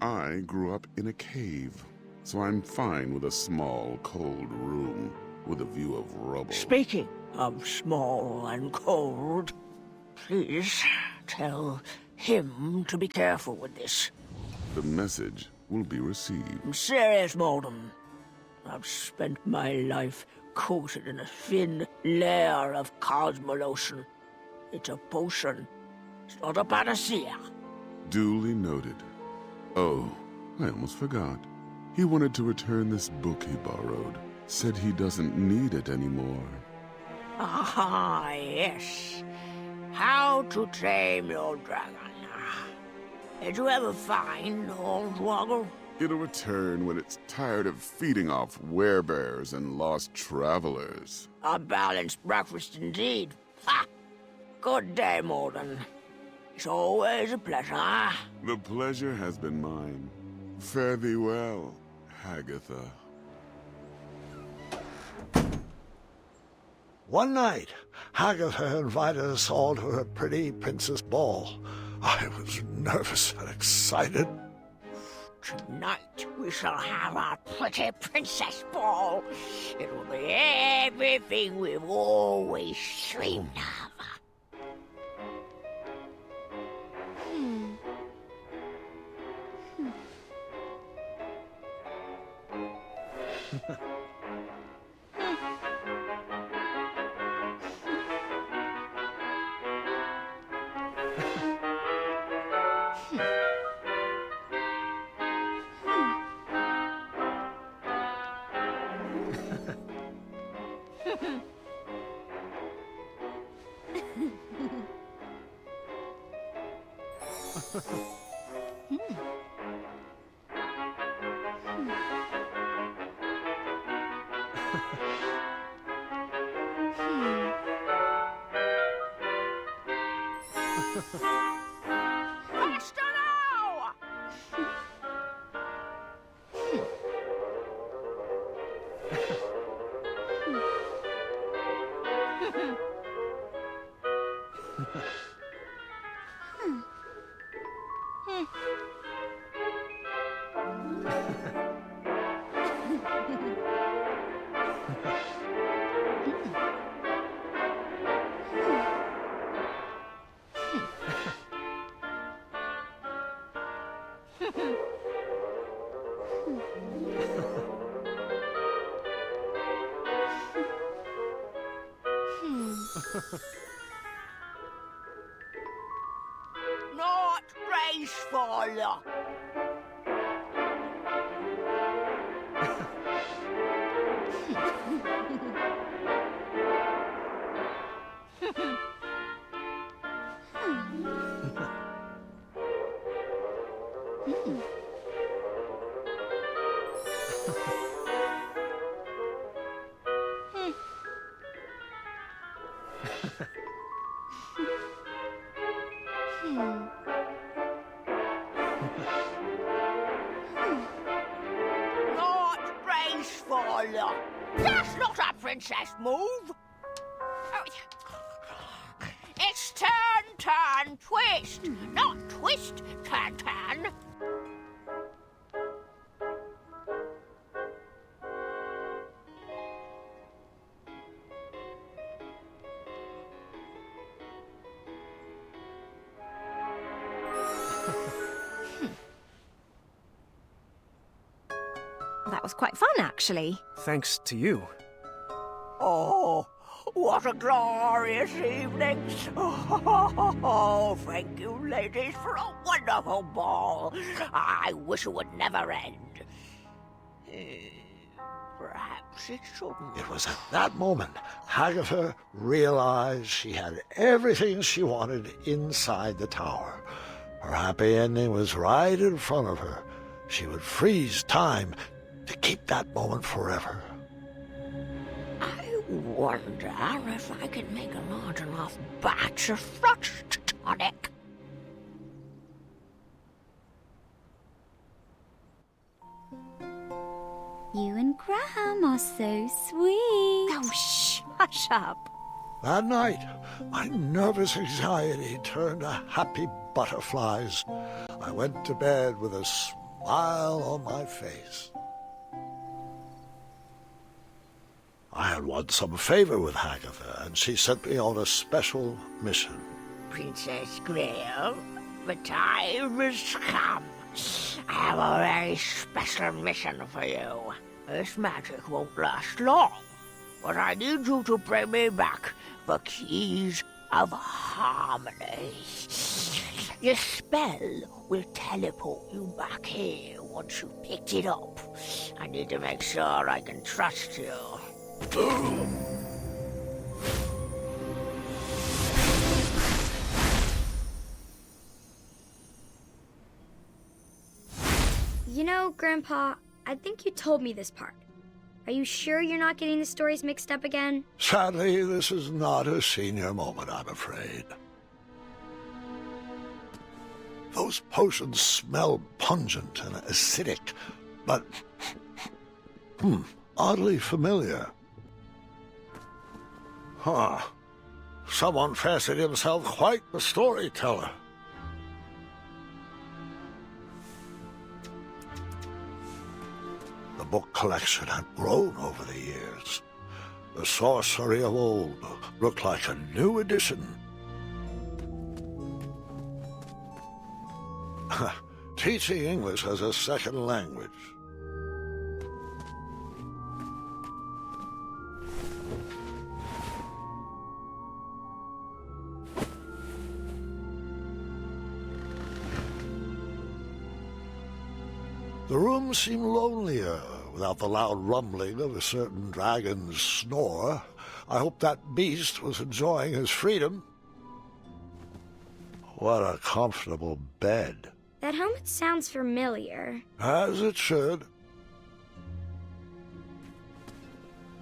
[SPEAKER 12] I grew up in a cave, so I'm fine with a small, cold room with a view of rubble.
[SPEAKER 5] Speaking of small and cold, please tell him to be careful with this.
[SPEAKER 12] The message will be received.
[SPEAKER 5] I'm serious, Malden. I've spent my life coated in a thin layer of cosmolotion. It's a potion. It's not a panacea.
[SPEAKER 12] Duly noted. Oh, I almost forgot. He wanted to return this book he borrowed. Said he doesn't need it anymore.
[SPEAKER 5] Ah, yes. How to Tame Your Dragon. Did you ever find Hornswoggle?
[SPEAKER 12] It'll return when it's tired of feeding off werebears and lost travelers.
[SPEAKER 5] A balanced breakfast indeed. Ha! Good day, Malden. It's always a pleasure.
[SPEAKER 12] The pleasure has been mine. Fare thee well, Agatha.
[SPEAKER 1] One night, Agatha invited us all to her pretty princess ball. I was nervous and excited.
[SPEAKER 5] Tonight we shall have our pretty princess ball. It will be everything we've always dreamed of. Faster now! Not graceful. princess move. Oh, it's turn, turn, twist. Not twist, turn, turn.
[SPEAKER 9] That was quite fun, actually.
[SPEAKER 2] Thanks to you.
[SPEAKER 5] Oh, what a glorious evening. Oh, thank you, ladies, for a wonderful ball. I wish it would never end. Perhaps it shouldn't.
[SPEAKER 1] It was at that moment Hagatha realized she had everything she wanted inside the tower. Her happy ending was right in front of her. She would freeze time to keep that moment forever.
[SPEAKER 5] I wonder if I can make a large enough batch of frost tonic.
[SPEAKER 10] You and Graham are so sweet.
[SPEAKER 9] Oh, hush up.
[SPEAKER 1] That night, my nervous anxiety turned to happy butterflies. I went to bed with a smile on my face. I had won some favor with Hagatha, and she sent me on a special mission.
[SPEAKER 5] Princess Graham, the time has come. I have a very special mission for you. This magic won't last long, but I need you to bring me back the keys of harmony. Your spell will teleport you back here once you picked it up. I need to make sure I can trust you.
[SPEAKER 7] You know, Grandpa, I think you told me this part. Are you sure you're not getting the stories mixed up again?
[SPEAKER 1] Sadly, this is not a senior moment, I'm afraid. Those potions smell pungent and acidic, but oddly familiar. Huh. Someone fancied himself quite the storyteller. The book collection had grown over the years. The sorcery of old looked like a new edition. Teaching English as a second language. The room seemed lonelier without the loud rumbling of a certain dragon's snore. I hoped that beast was enjoying his freedom. What a comfortable bed.
[SPEAKER 7] That helmet sounds familiar.
[SPEAKER 1] As it should.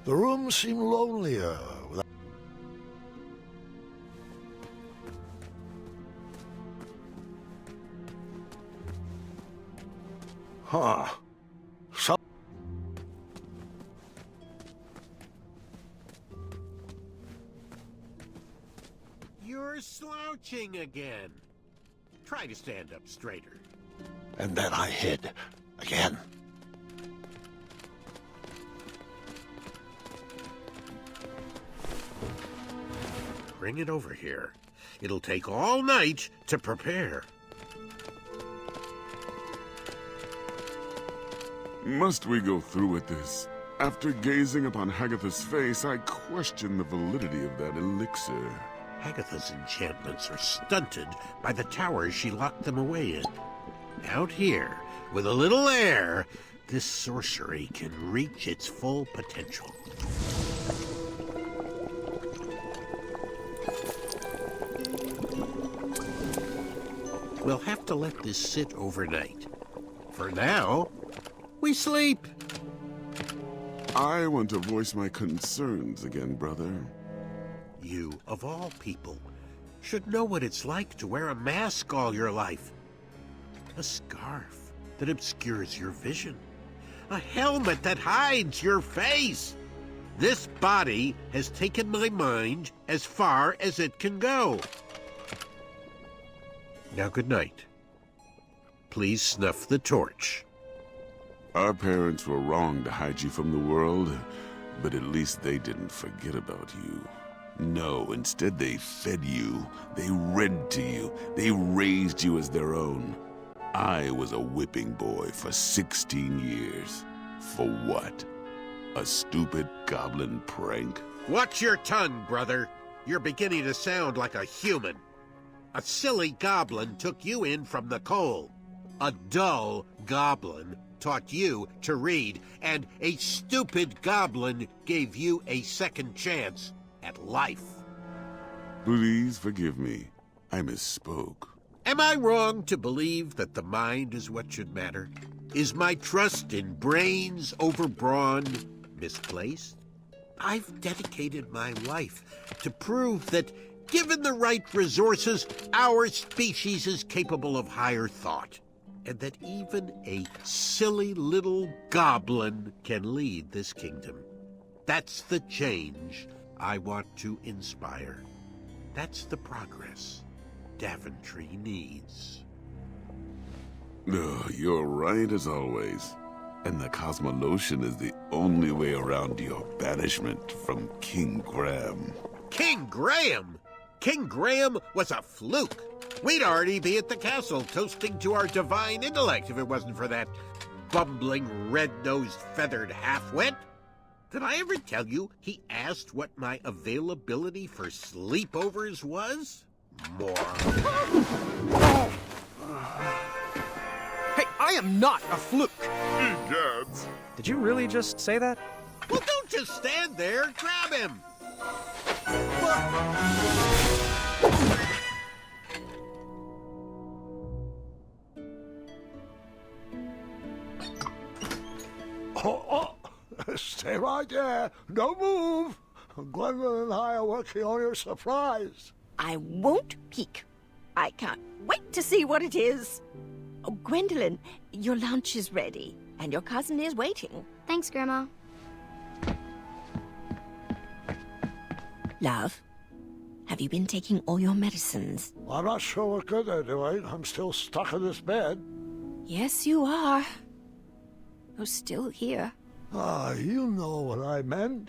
[SPEAKER 1] The room seemed lonelier without... Huh.
[SPEAKER 13] You're slouching again. Try to stand up straighter.
[SPEAKER 1] And then I hid. Again.
[SPEAKER 13] Bring it over here. It'll take all night to prepare.
[SPEAKER 12] Must we go through with this? After gazing upon Hagatha's face, I question the validity of that elixir.
[SPEAKER 13] Hagatha's enchantments are stunted by the towers she locked them away in. Out here, with a little air, this sorcery can reach its full potential. We'll have to let this sit overnight. For now, we sleep.
[SPEAKER 12] I want to voice my concerns again, brother.
[SPEAKER 13] You, of all people, should know what it's like to wear a mask all your life. A scarf that obscures your vision. A helmet that hides your face. This body has taken my mind as far as it can go. Now, good night. Please snuff the torch.
[SPEAKER 12] Our parents were wrong to hide you from the world, but at least they didn't forget about you. No, instead they fed you, they read to you, they raised you as their own. I was a whipping boy for 16 years. For what? A stupid goblin prank?
[SPEAKER 13] Watch your tongue, brother. You're beginning to sound like a human. A silly goblin took you in from the cold. A dull goblin taught you to read, and a stupid goblin gave you a second chance at life.
[SPEAKER 12] Please forgive me. I misspoke.
[SPEAKER 13] Am I wrong to believe that the mind is what should matter? Is my trust in brains over brawn misplaced? I've dedicated my life to prove that, given the right resources, our species is capable of higher thought, and that even a silly little goblin can lead this kingdom. That's the change I want to inspire. That's the progress Daventry needs.
[SPEAKER 12] You're right as always. And the Cosmolotion is the only way around your banishment from King Graham.
[SPEAKER 13] King Graham? King Graham was a fluke. We'd already be at the castle toasting to our divine intellect if it wasn't for that bumbling, red-nosed, feathered half-wit. Did I ever tell you he asked what my availability for sleepovers was? Moron.
[SPEAKER 2] Hey, I am not a fluke!
[SPEAKER 12] Egads!
[SPEAKER 2] Did you really just say that?
[SPEAKER 13] Well, don't just stand there. Grab him.
[SPEAKER 1] Stay right there. Don't move. Gwendolyn and I are working on your surprise.
[SPEAKER 5] I won't peek. I can't wait to see what it is. Oh, Gwendolyn, your lunch is ready, and your cousin is waiting.
[SPEAKER 7] Thanks, Grandma.
[SPEAKER 5] Love, have you been taking all your medicines?
[SPEAKER 1] I'm not sure what good they're doing. I'm still stuck in this bed.
[SPEAKER 5] Yes, you are. You're still here.
[SPEAKER 1] You know what I meant.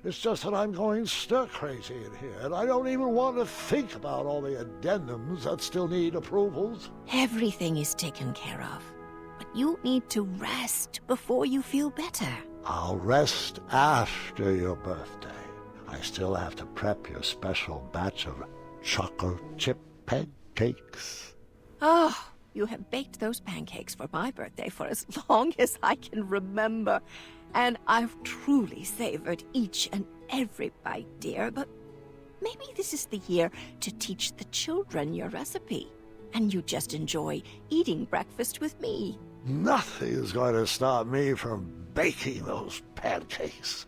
[SPEAKER 1] It's just that I'm going stir-crazy in here, and I don't even want to think about all the addendums that still need approvals.
[SPEAKER 5] Everything is taken care of, but you need to rest before you feel better.
[SPEAKER 1] I'll rest after your birthday. I still have to prep your special batch of chocolate chip pancakes.
[SPEAKER 5] Oh, you have baked those pancakes for my birthday for as long as I can remember. And I've truly savored each and every bite, dear, but maybe this is the year to teach the children your recipe. And you just enjoy eating breakfast with me.
[SPEAKER 1] Nothing is going to stop me from baking those pancakes.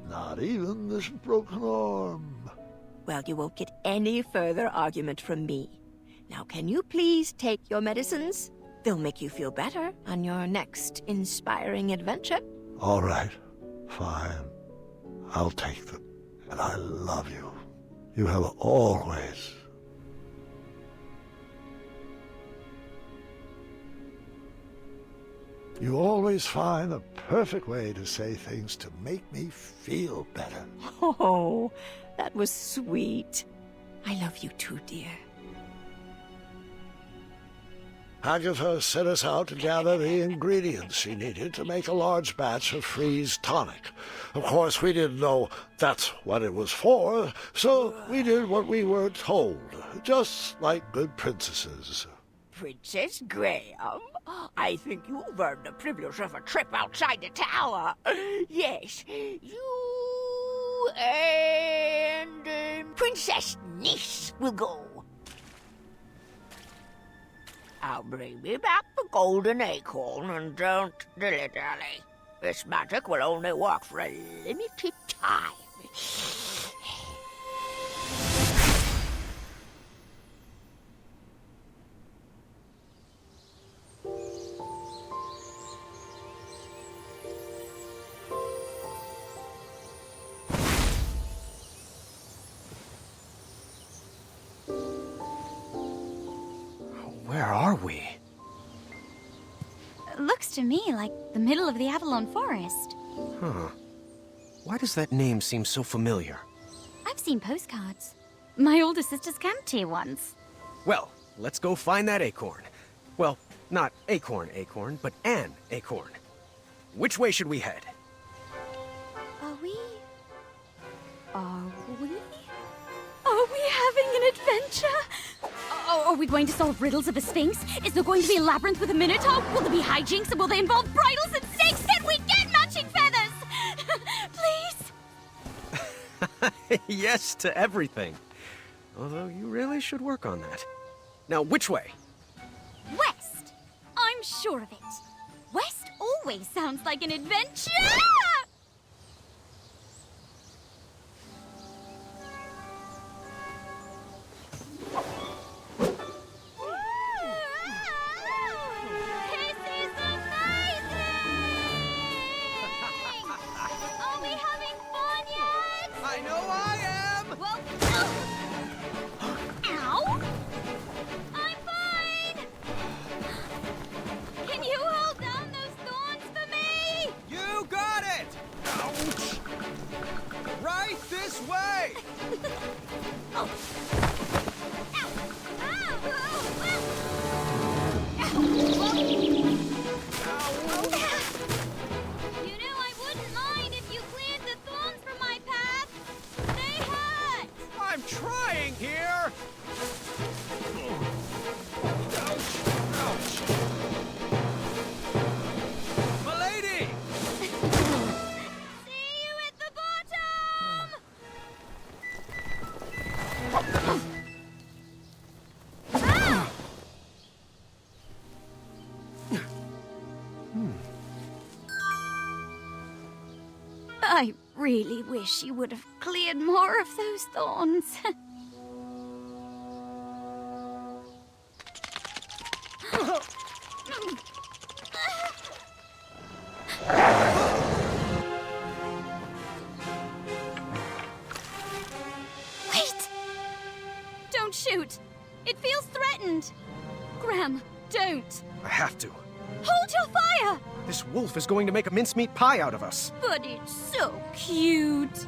[SPEAKER 1] Not even this broken arm.
[SPEAKER 5] Well, you won't get any further argument from me. Now, can you please take your medicines? They'll make you feel better on your next inspiring adventure.
[SPEAKER 1] All right, fine. I'll take them. And I love you. You have always. You always find the perfect way to say things to make me feel better.
[SPEAKER 5] Oh, that was sweet. I love you too, dear.
[SPEAKER 1] Agatha set us out to gather the ingredients she needed to make a large batch of freeze tonic. Of course, we didn't know that's what it was for, so we did what we were told, just like good princesses.
[SPEAKER 5] Princess Graham, I think you've earned the privilege of a trip outside the tower. Yes, you and Princess Niece will go. I'll bring me back the golden acorn, and don't dilly-dally. This magic will only work for a limited time.
[SPEAKER 2] Where are we?
[SPEAKER 10] Looks to me like the middle of the Avalon Forest.
[SPEAKER 2] Huh. Why does that name seem so familiar?
[SPEAKER 10] I've seen postcards. My older sisters camped here once.
[SPEAKER 2] Well, let's go find that acorn. Well, not acorn, but an acorn. Which way should we head?
[SPEAKER 10] Are we having an adventure? Are we going to solve riddles of a sphinx? Is there going to be a labyrinth with a minotaur? Will there be hijinks and will they involve bridles and snakes? Can we get matching feathers? Please?
[SPEAKER 2] Yes to everything. Although you really should work on that. Now, which way?
[SPEAKER 10] West. I'm sure of it. West always sounds like an adventure. I really wish you would have cleared more of those thorns. Wait! Don't shoot! It feels threatened! Graham, don't!
[SPEAKER 2] I have to.
[SPEAKER 10] Hold your fire!
[SPEAKER 2] This wolf is going to make a mincemeat pie out of us.
[SPEAKER 10] But it's so cute.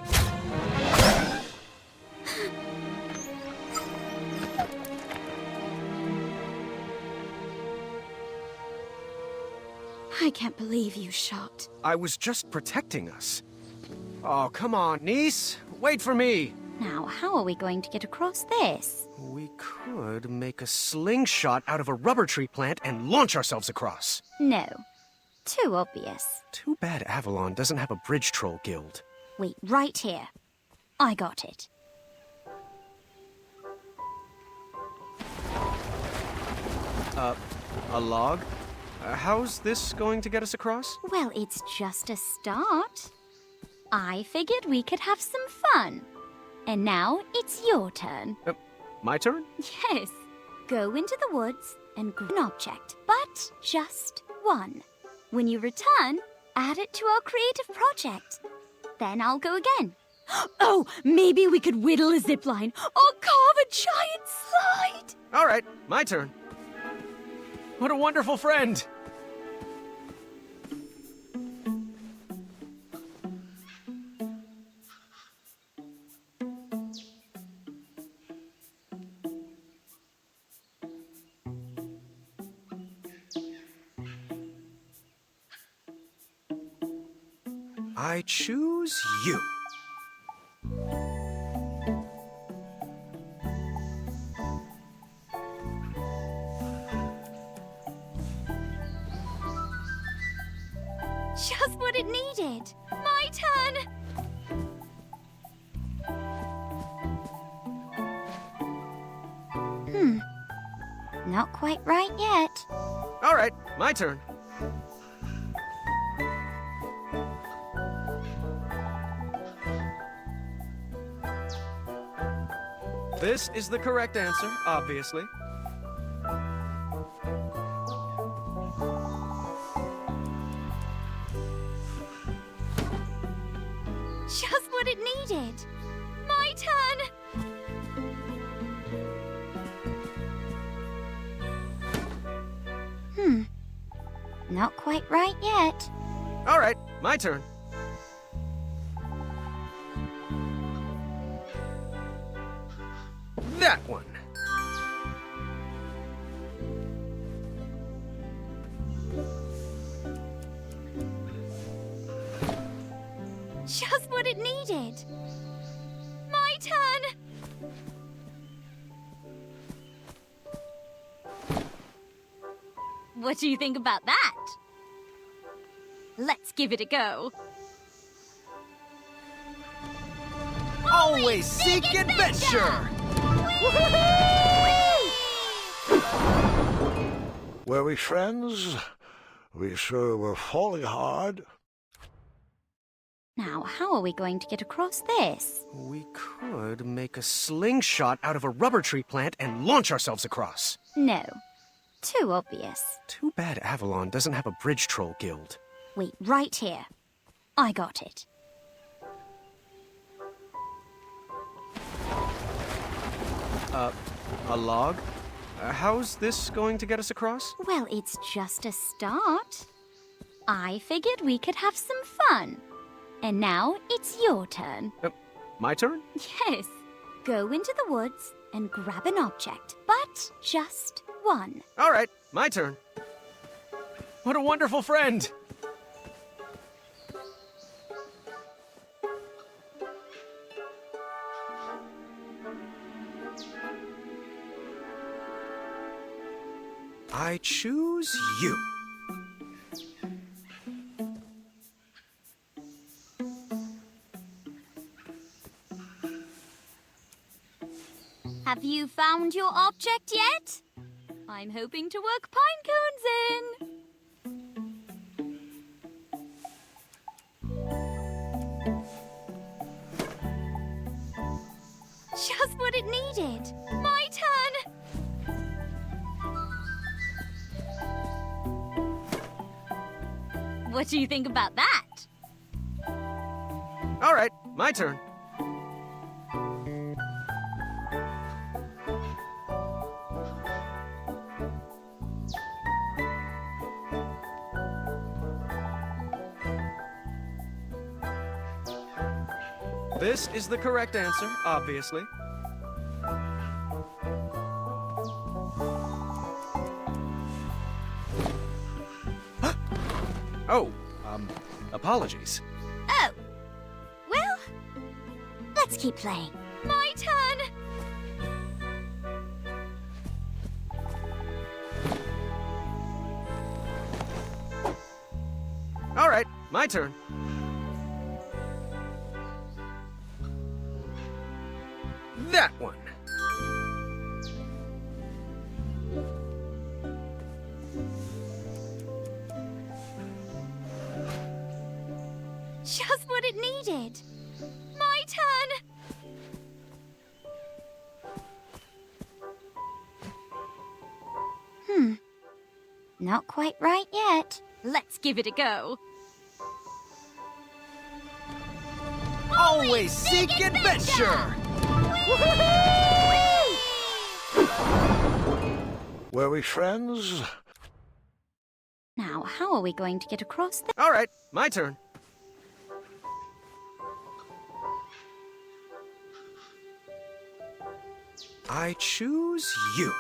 [SPEAKER 10] I can't believe you shot.
[SPEAKER 2] I was just protecting us. Oh, come on, niece. Wait for me.
[SPEAKER 10] Now, how are we going to get across this?
[SPEAKER 2] We could make a slingshot out of a rubber tree plant and launch ourselves across.
[SPEAKER 10] No. Too obvious.
[SPEAKER 2] Too bad Avalon doesn't have a bridge troll guild.
[SPEAKER 10] Wait, right here. I got it.
[SPEAKER 2] A log? How's this going to get us across?
[SPEAKER 10] Well, it's just a start. I figured we could have some fun. And now it's your turn.
[SPEAKER 2] My turn?
[SPEAKER 10] Yes. Go into the woods and grab an object, but just one. When you return, add it to our creative project. Then I'll go again. Oh, maybe we could whittle a zipline or carve a giant slide.
[SPEAKER 2] All right, my turn. What a wonderful friend. I choose you.
[SPEAKER 10] Just what it needed. My turn. Not quite right yet.
[SPEAKER 2] All right, my turn. This is the correct answer, obviously.
[SPEAKER 10] Just what it needed. My turn. Not quite right yet.
[SPEAKER 2] All right, my turn. That one.
[SPEAKER 10] Just what it needed. My turn! What do you think about that? Let's give it a go.
[SPEAKER 2] Always seek adventure!
[SPEAKER 1] Were we friends? We sure were falling hard.
[SPEAKER 10] Now, how are we going to get across this?
[SPEAKER 2] We could make a slingshot out of a rubber tree plant and launch ourselves across.
[SPEAKER 10] No. Too obvious.
[SPEAKER 2] Too bad Avalon doesn't have a bridge troll guild.
[SPEAKER 10] Wait, right here. I got it.
[SPEAKER 2] A log? How's this going to get us across?
[SPEAKER 10] Well, it's just a start. I figured we could have some fun. And now it's your turn.
[SPEAKER 2] My turn?
[SPEAKER 10] Yes. Go into the woods and grab an object, but just one.
[SPEAKER 2] All right, my turn. What a wonderful friend! I choose you.
[SPEAKER 10] Have you found your object yet? I'm hoping to work pine cones in. Just what it needed. My turn. What do you think about that?
[SPEAKER 2] All right, my turn. This is the correct answer, obviously. Oh, apologies.
[SPEAKER 10] Oh. Well, let's keep playing. My turn.
[SPEAKER 2] All right, my turn. That one.
[SPEAKER 10] Just what it needed. My turn. Not quite right yet. Let's give it a go.
[SPEAKER 2] Always seek adventure!
[SPEAKER 1] Were we friends?
[SPEAKER 10] Now, how are we going to get across this?
[SPEAKER 2] All right, my turn. I choose you.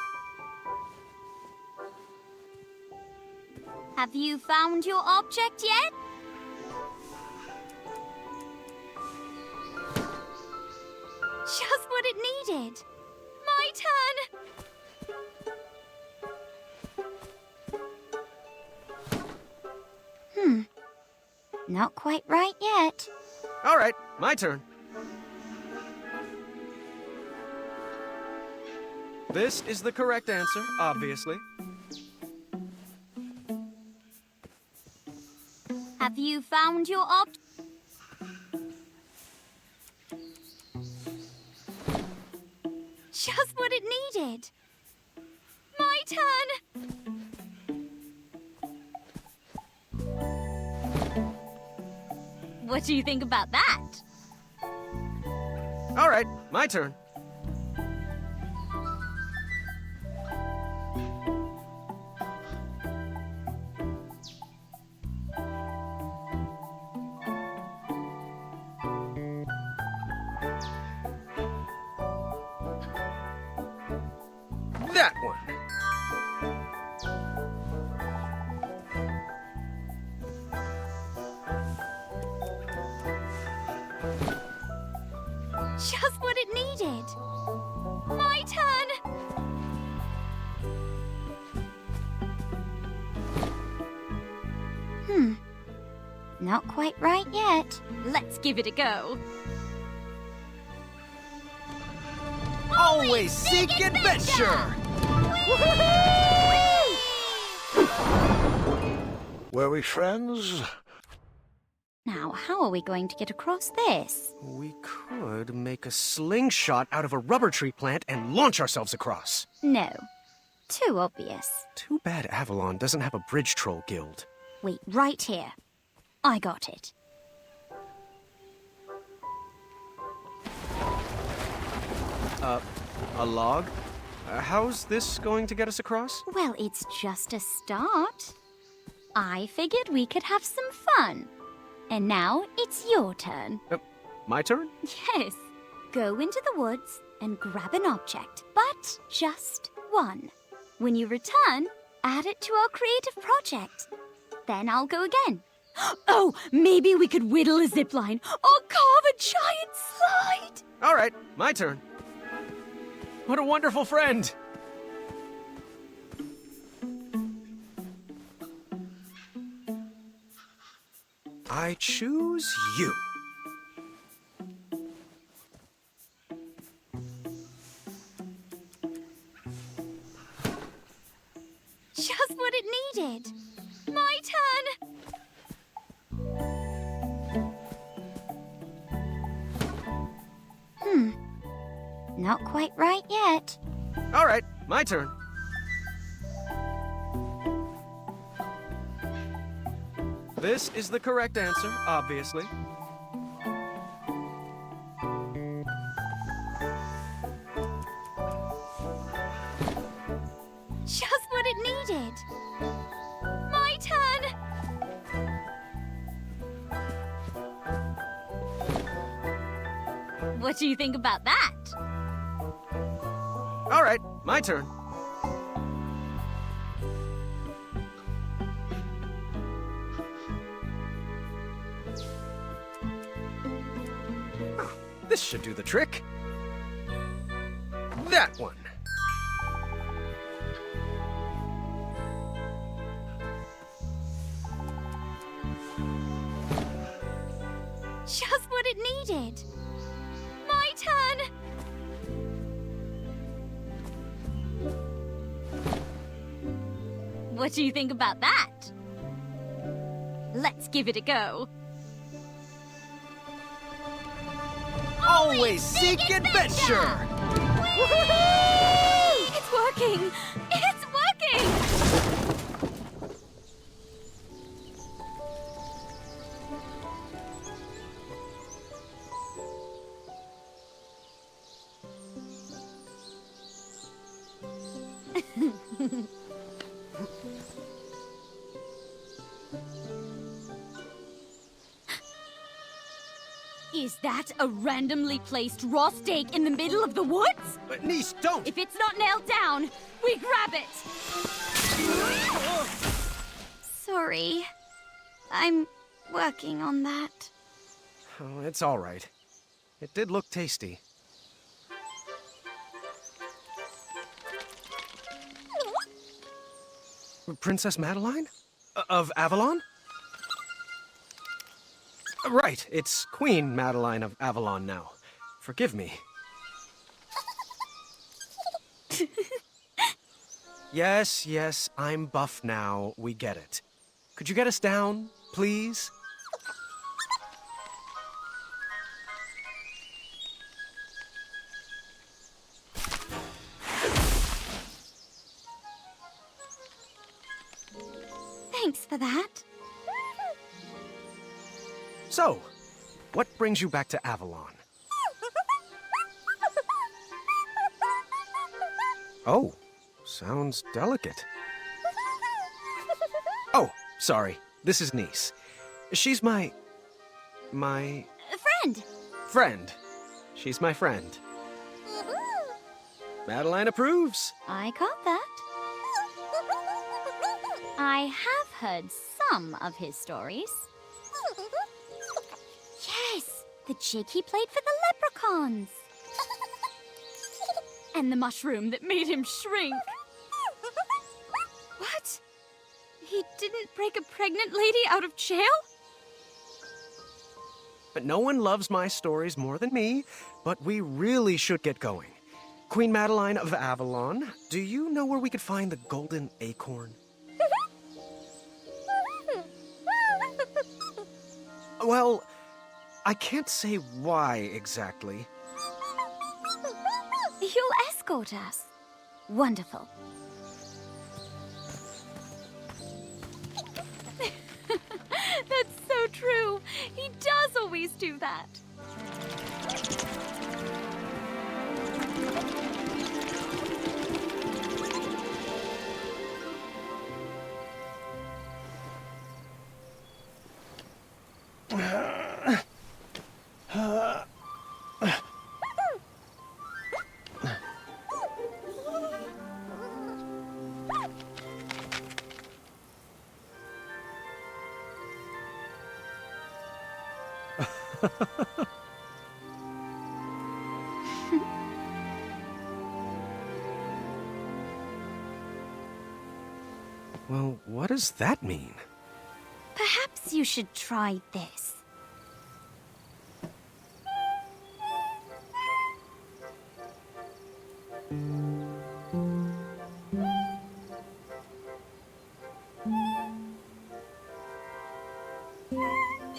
[SPEAKER 10] Have you found your object yet? Just what it needed. My turn. Not quite right yet.
[SPEAKER 2] All right, my turn. This is the correct answer, obviously.
[SPEAKER 10] Have you found your object? Just what it needed. My turn. What do you think about that?
[SPEAKER 2] All right, my turn.
[SPEAKER 10] Not quite right yet. Let's give it a go.
[SPEAKER 2] Always seek adventure!
[SPEAKER 1] Were we friends?
[SPEAKER 10] Now, how are we going to get across this?
[SPEAKER 2] We could make a slingshot out of a rubber tree plant and launch ourselves across.
[SPEAKER 10] No. Too obvious.
[SPEAKER 2] Too bad Avalon doesn't have a bridge troll guild.
[SPEAKER 10] Wait, right here. I got it.
[SPEAKER 2] A log? How's this going to get us across?
[SPEAKER 10] Well, it's just a start. I figured we could have some fun. And now it's your turn.
[SPEAKER 2] My turn?
[SPEAKER 10] Yes. Go into the woods and grab an object, but just one. When you return, add it to our creative project. Then I'll go again. Oh, maybe we could whittle a zipline or carve a giant slide.
[SPEAKER 2] All right, my turn. What a wonderful friend! I choose you.
[SPEAKER 10] Just what it needed. My turn. Not quite right yet.
[SPEAKER 2] All right, my turn. This is the correct answer, obviously.
[SPEAKER 10] Just what it needed. My turn. What do you think about that?
[SPEAKER 2] All right, my turn. This should do the trick. That one.
[SPEAKER 10] Just what it needed. My turn. What do you think about that? Let's give it a go.
[SPEAKER 2] Always seek adventure!
[SPEAKER 10] It's working! It's working! Is that a randomly placed raw steak in the middle of the woods?
[SPEAKER 2] Niece, don't!
[SPEAKER 10] If it's not nailed down, we grab it! Sorry. I'm working on that.
[SPEAKER 2] Oh, it's all right. It did look tasty. Princess Madeline? Of Avalon? Right, it's Queen Madeline of Avalon now. Forgive me. Yes, I'm buff now. We get it. Could you get us down, please?
[SPEAKER 10] Thanks for that.
[SPEAKER 2] So, what brings you back to Avalon? Oh, sounds delicate. Oh, sorry. This is Niece. She's my
[SPEAKER 10] Friend!
[SPEAKER 2] friend. She's my friend. Madeline approves.
[SPEAKER 10] I caught that. I have heard some of his stories. Yes, the jig he played for the leprechauns. And the mushroom that made him shrink. What? He didn't break a pregnant lady out of jail?
[SPEAKER 2] but no one loves my stories more than me, but we really should get going. Queen Madeline of Avalon, do you know where we could find the golden acorn? Well, I can't say why exactly.
[SPEAKER 10] You'll escort us. Wonderful. That's so true. He does always do that.
[SPEAKER 2] Well, what does that mean?
[SPEAKER 10] Perhaps you should try this.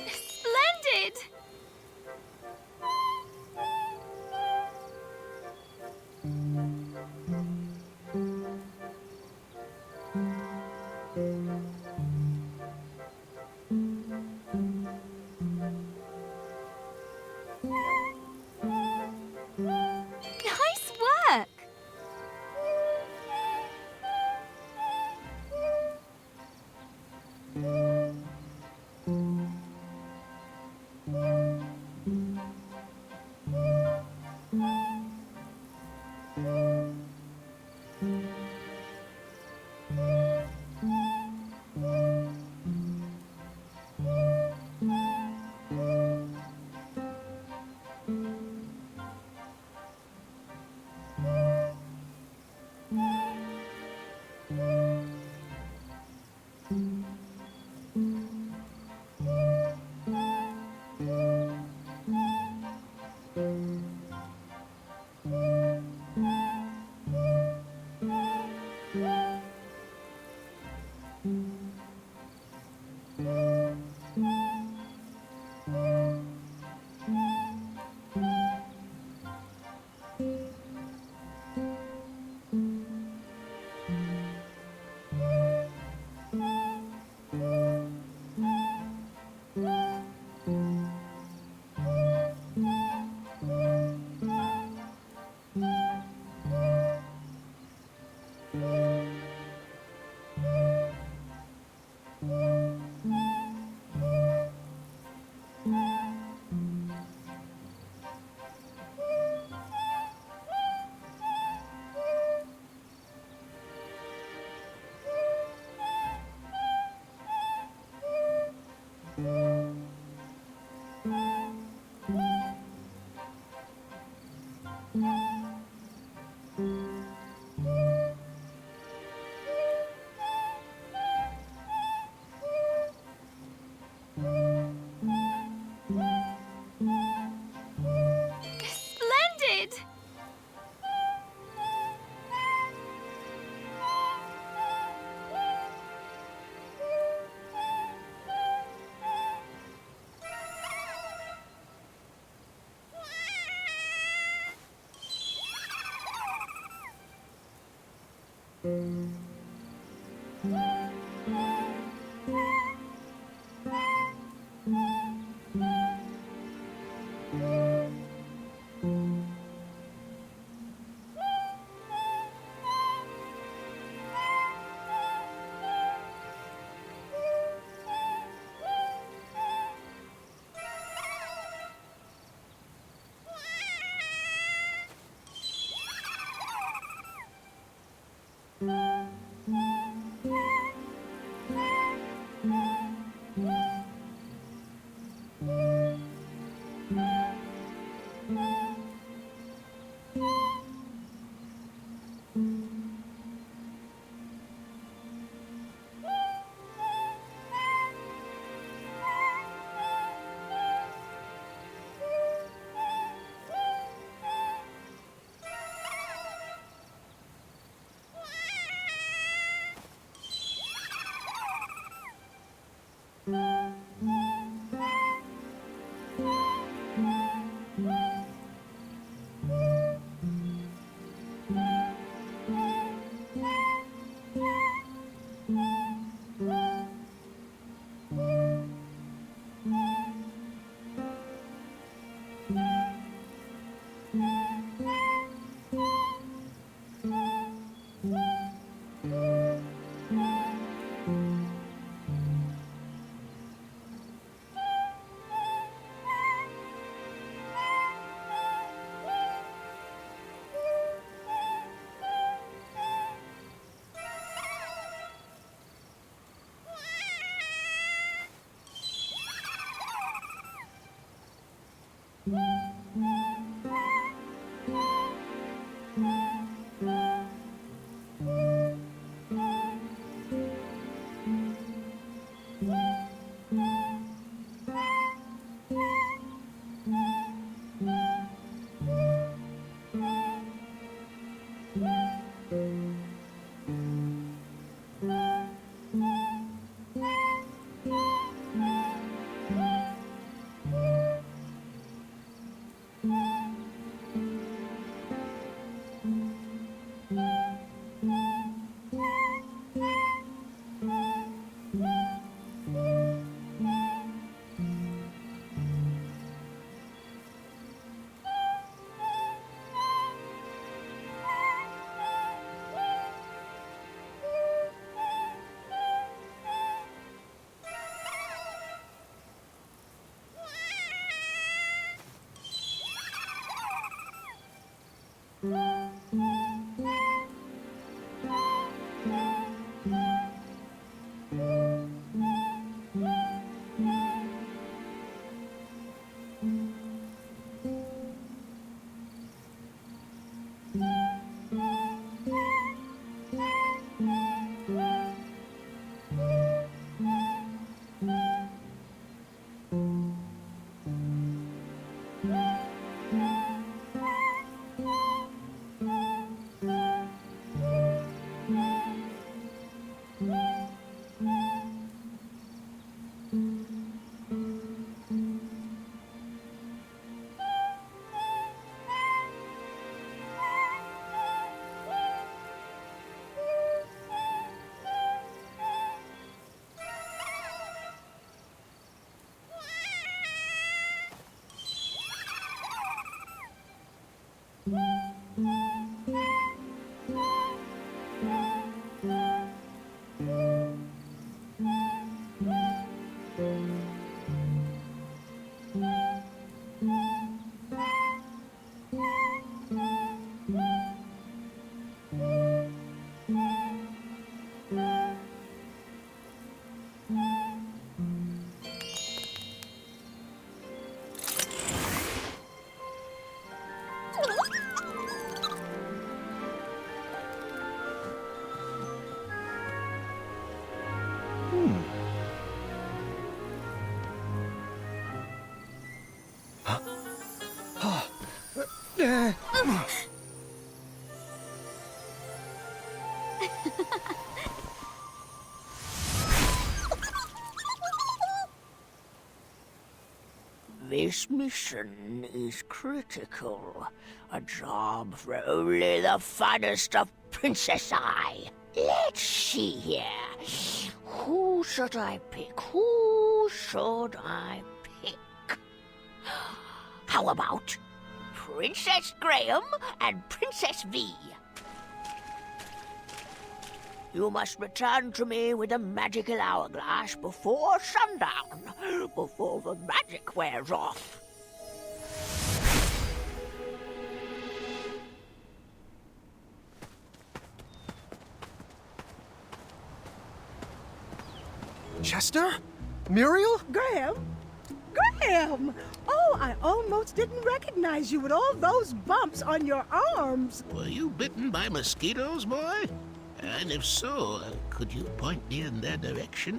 [SPEAKER 10] Splendid! Nice work! Splendid!
[SPEAKER 5] This mission is critical. A job for only the finest of Princess Eye. Let's see here. Who should I pick? Who should I pick? How about Princess Graham and Princess V? You must return to me with a magical hourglass before sundown, before the magic wears off.
[SPEAKER 2] Chester? Muriel?
[SPEAKER 14] Graham? Graham! Oh, I almost didn't recognize you with all those bumps on your arms.
[SPEAKER 13] Were you bitten by mosquitoes, boy? And if so, could you point me in their direction?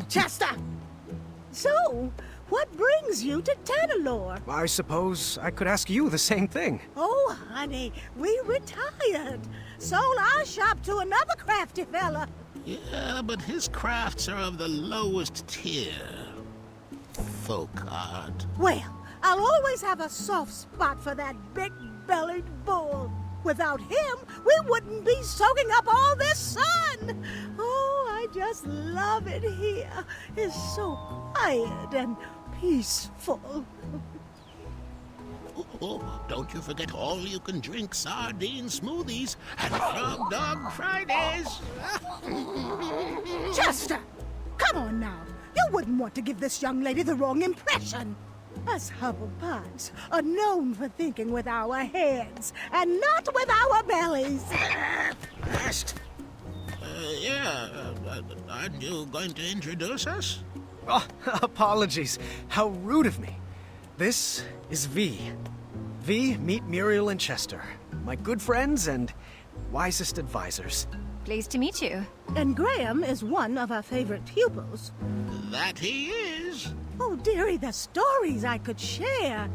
[SPEAKER 14] Chester! So, what brings you to Tanalorr?
[SPEAKER 2] I suppose I could ask you the same thing.
[SPEAKER 14] Oh, honey, we retired. Sold our shop to another crafty fella.
[SPEAKER 13] Yeah, but his crafts are of the lowest tier. Folk art.
[SPEAKER 14] Well, I'll always have a soft spot for that big-bellied bull. Without him, we wouldn't be soaking up all this sun. Oh, I just love it here. It's so quiet and peaceful.
[SPEAKER 13] Oh, don't you forget all-you-can-drink sardine smoothies and Frog Dog Fridays.
[SPEAKER 14] Chester, come on now. You wouldn't want to give this young lady the wrong impression. Us Hubblepuds are known for thinking with our heads and not with our bellies.
[SPEAKER 13] Aren't you going to introduce us?
[SPEAKER 2] Oh, apologies. How rude of me. This is V. V, meet Muriel and Chester, my good friends and wisest advisors.
[SPEAKER 9] Pleased to meet you.
[SPEAKER 14] And Graham is one of our favorite pupils.
[SPEAKER 13] That he is.
[SPEAKER 14] Oh, dearie, the stories I could share.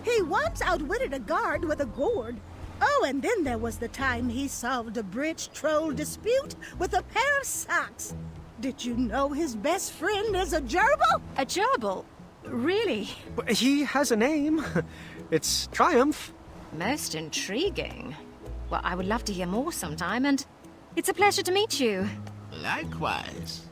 [SPEAKER 14] He once outwitted a guard with a gourd. Oh, and then there was the time he solved a bridge troll dispute with a pair of socks. Did you know his best friend is a gerbil?
[SPEAKER 9] A gerbil? Really?
[SPEAKER 2] But he has a name. It's Triumph.
[SPEAKER 9] Most intriguing. Well, I would love to hear more sometime, and it's a pleasure to meet you.
[SPEAKER 13] Likewise.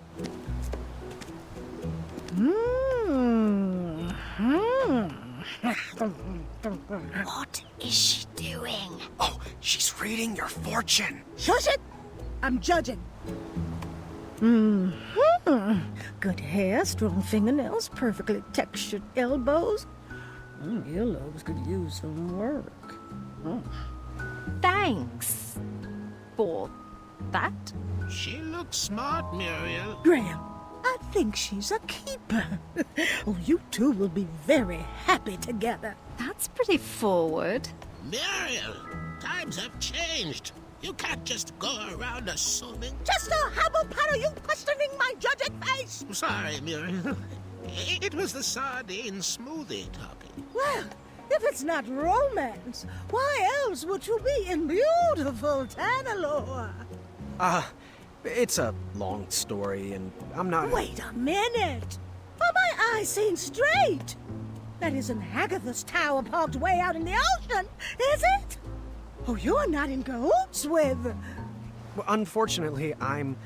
[SPEAKER 7] What is she doing?
[SPEAKER 2] Oh, she's reading your fortune.
[SPEAKER 14] Shush it! I'm judging. Good hair, strong fingernails, perfectly textured elbows. Earlobes could use some work.
[SPEAKER 9] Thanks for that.
[SPEAKER 13] She looks smart, Muriel.
[SPEAKER 14] Graham, I think she's a keeper. Oh, you two will be very happy together.
[SPEAKER 9] That's pretty forward.
[SPEAKER 13] Muriel, times have changed. You can't just go around assuming.
[SPEAKER 14] Chester, how about are you questioning my judging face?
[SPEAKER 13] Sorry, Muriel. It was the sardine smoothie topping.
[SPEAKER 14] Well, if it's not romance, why else would you be in beautiful Tanalorr?
[SPEAKER 2] It's a long story, and I'm not...
[SPEAKER 14] Wait a minute! Are my eyes seeing straight? That isn't Hagatha's tower parked way out in the ocean, is it? Oh, you're not in cahoots with...
[SPEAKER 2] Well, unfortunately, I'm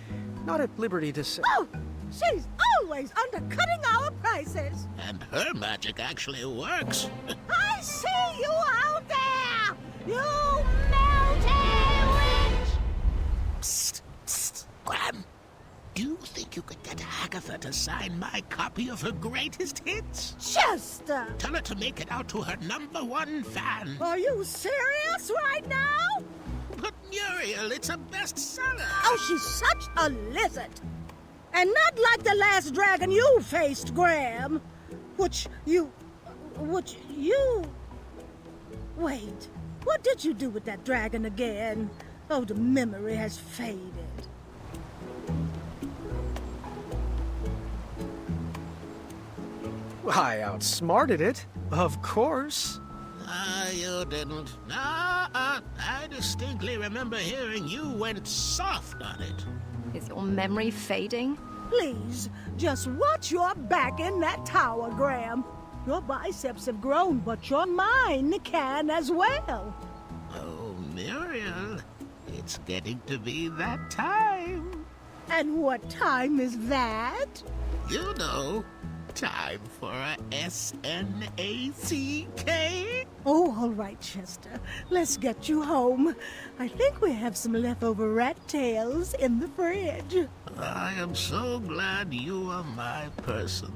[SPEAKER 2] not at liberty to say...
[SPEAKER 14] Oh, she's always undercutting our prices.
[SPEAKER 13] And her magic actually works.
[SPEAKER 14] I see you out there! You melting witch!
[SPEAKER 13] Psst, psst, Graham. Do you think you could get Hagatha to sign my copy of her greatest hits?
[SPEAKER 14] Chester!
[SPEAKER 13] Tell her to make it out to her #1 fan.
[SPEAKER 14] Are you serious right now?
[SPEAKER 13] But Muriel, it's a bestseller.
[SPEAKER 14] Oh, she's such a lizard. And not like the last dragon you faced, Graham. Which you... Wait, what did you do with that dragon again? Oh, the memory has faded.
[SPEAKER 2] I outsmarted it, of course.
[SPEAKER 13] You didn't. I distinctly remember hearing you went soft on it.
[SPEAKER 9] Is your memory fading?
[SPEAKER 14] Please, just watch your back in that tower, Graham. Your biceps have grown, but your mind can as well.
[SPEAKER 13] Oh, Muriel, it's getting to be that time.
[SPEAKER 14] And what time is that?
[SPEAKER 13] You know, time for a SNACK.
[SPEAKER 14] Oh, all right, Chester. Let's get you home. I think we have some leftover rat tails in the fridge.
[SPEAKER 13] I am so glad you are my person.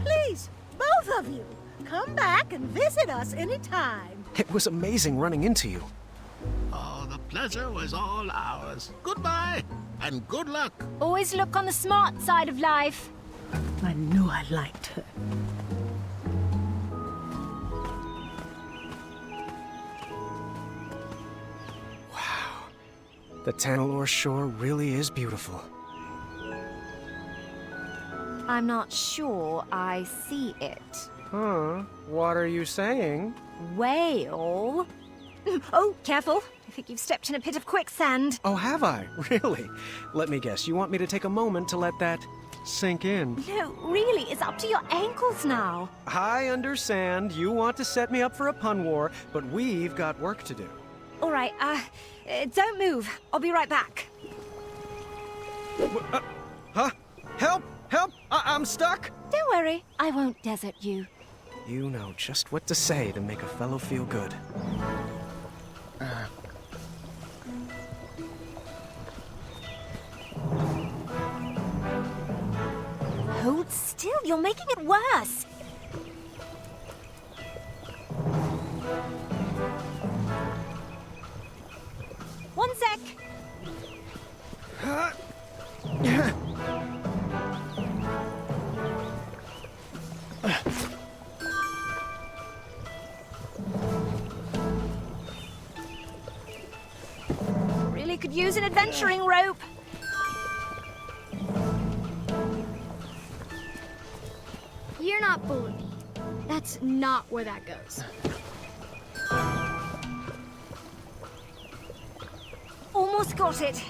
[SPEAKER 14] Please, both of you, come back and visit us anytime.
[SPEAKER 2] It was amazing running into you.
[SPEAKER 13] Oh, the pleasure was all ours. Goodbye, and good luck.
[SPEAKER 10] Always look on the smart side of life.
[SPEAKER 14] I knew I liked her.
[SPEAKER 2] Wow. The Tanalorr shore really is beautiful.
[SPEAKER 9] I'm not sure I see it.
[SPEAKER 2] Huh? What are you saying?
[SPEAKER 9] Whale? Oh, careful. I think you've stepped in a pit of quicksand.
[SPEAKER 2] Oh, have I? Really? Let me guess. You want me to take a moment to let that sink in?
[SPEAKER 9] No, really, it's up to your ankles now.
[SPEAKER 2] I understand. You want to set me up for a pun war, but we've got work to do.
[SPEAKER 9] All right, don't move. I'll be right back.
[SPEAKER 2] Huh? Help! Help! I'm stuck!
[SPEAKER 9] Don't worry, I won't desert you.
[SPEAKER 2] You know just what to say to make a fellow feel good.
[SPEAKER 9] Hold still, you're making it worse. One sec. Really could use an adventuring rope.
[SPEAKER 7] You're not fooling me. That's not where that goes.
[SPEAKER 9] Almost got it.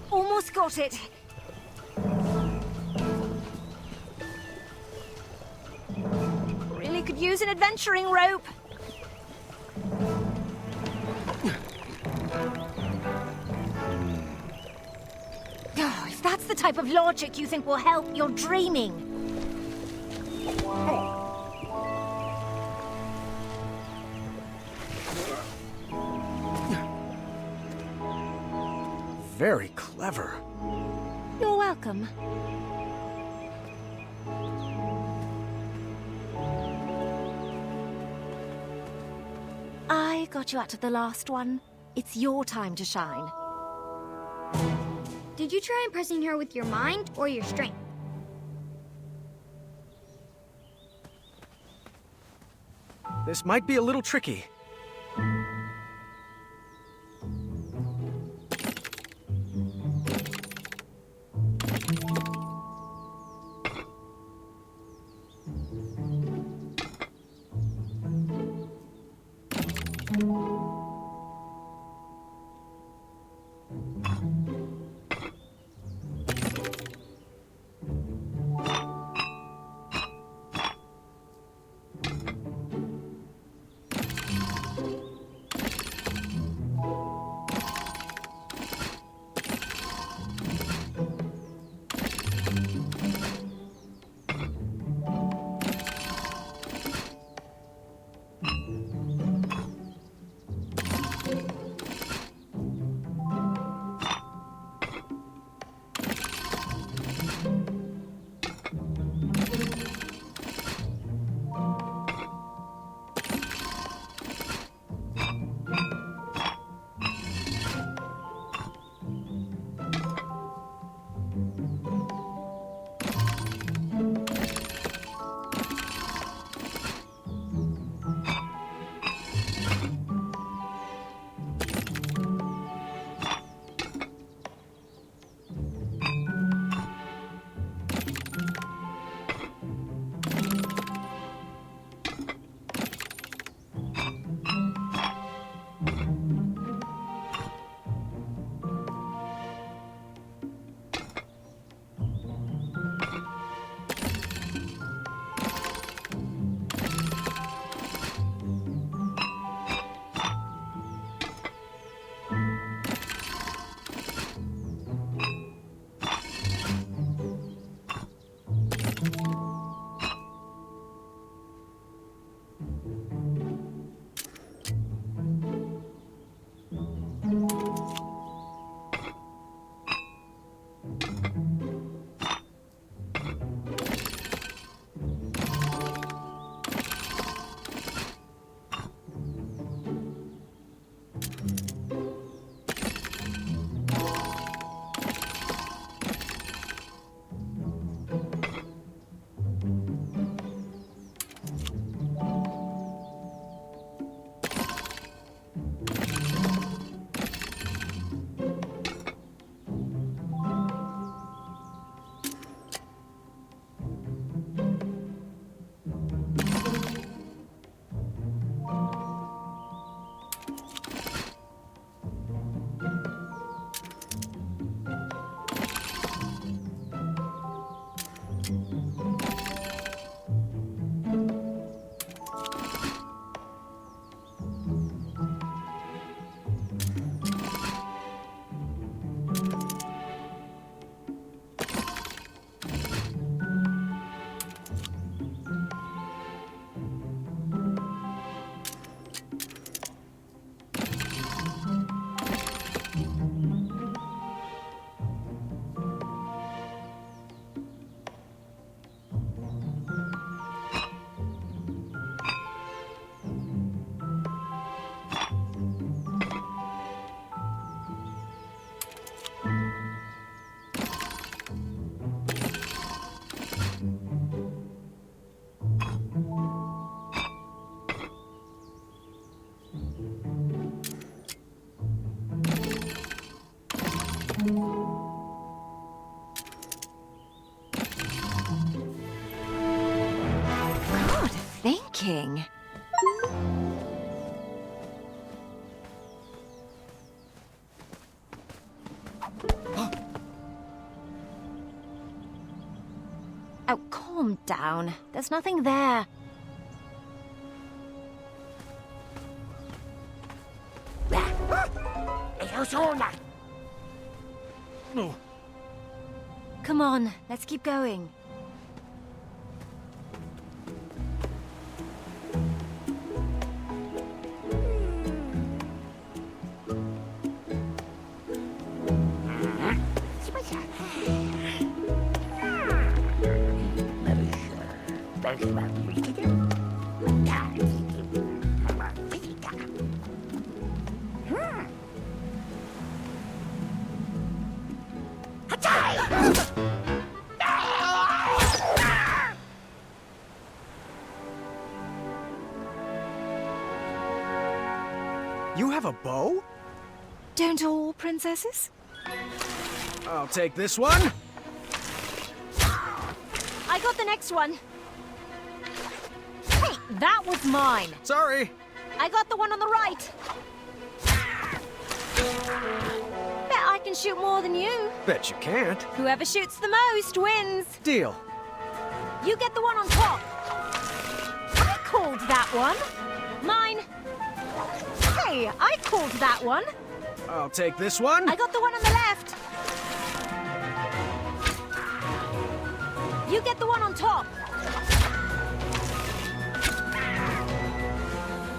[SPEAKER 9] Almost got it. Really could use an adventuring rope. Oh, if that's the type of logic you think will help, you're dreaming.
[SPEAKER 2] Very clever.
[SPEAKER 9] You're welcome. I got you out of the last one. It's your time to shine.
[SPEAKER 7] Did you try impressing her with your mind or your strength?
[SPEAKER 2] This might be a little tricky.
[SPEAKER 9] Good thinking. Oh, calm down. There's nothing there.
[SPEAKER 13] No.
[SPEAKER 9] Come on, let's keep going.
[SPEAKER 2] You have a bow?
[SPEAKER 9] Don't all princesses?
[SPEAKER 2] I'll take this one.
[SPEAKER 9] I got the next one. Hey, that was mine.
[SPEAKER 2] Sorry.
[SPEAKER 9] I got the one on the right. Bet I can shoot more than you.
[SPEAKER 2] Bet you can't.
[SPEAKER 9] Whoever shoots the most wins.
[SPEAKER 2] Deal.
[SPEAKER 9] You get the one on top. I called that one. Mine. Hey, I called that one.
[SPEAKER 2] I'll take this one.
[SPEAKER 9] I got the one on the left. You get the one on top.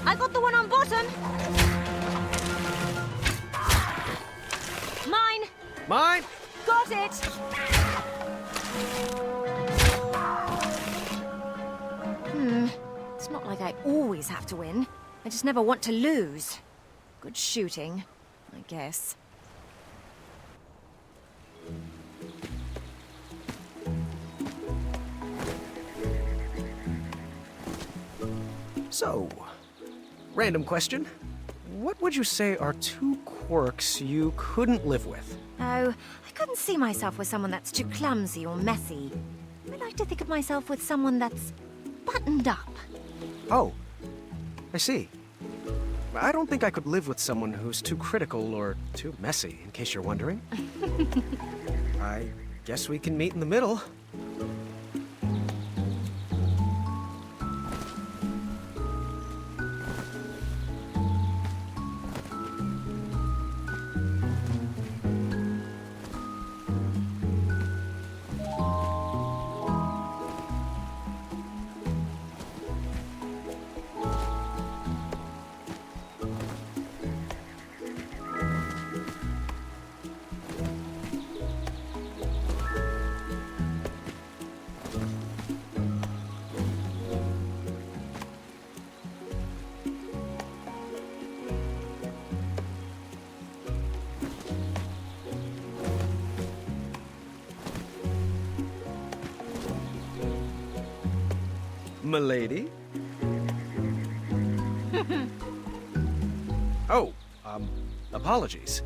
[SPEAKER 9] I got the one on bottom. Mine.
[SPEAKER 2] Mine.
[SPEAKER 9] Got it. It's not like I always have to win. I just never want to lose. Good shooting, I guess.
[SPEAKER 2] So, random question. What would you say are 2 quirks you couldn't live with?
[SPEAKER 9] Oh, I couldn't see myself with someone that's too clumsy or messy. I like to think of myself with someone that's buttoned up.
[SPEAKER 2] Oh, I see. I don't think I could live with someone who's too critical or too messy, in case you're wondering. I guess we can meet in the middle. Milady? Oh, apologies.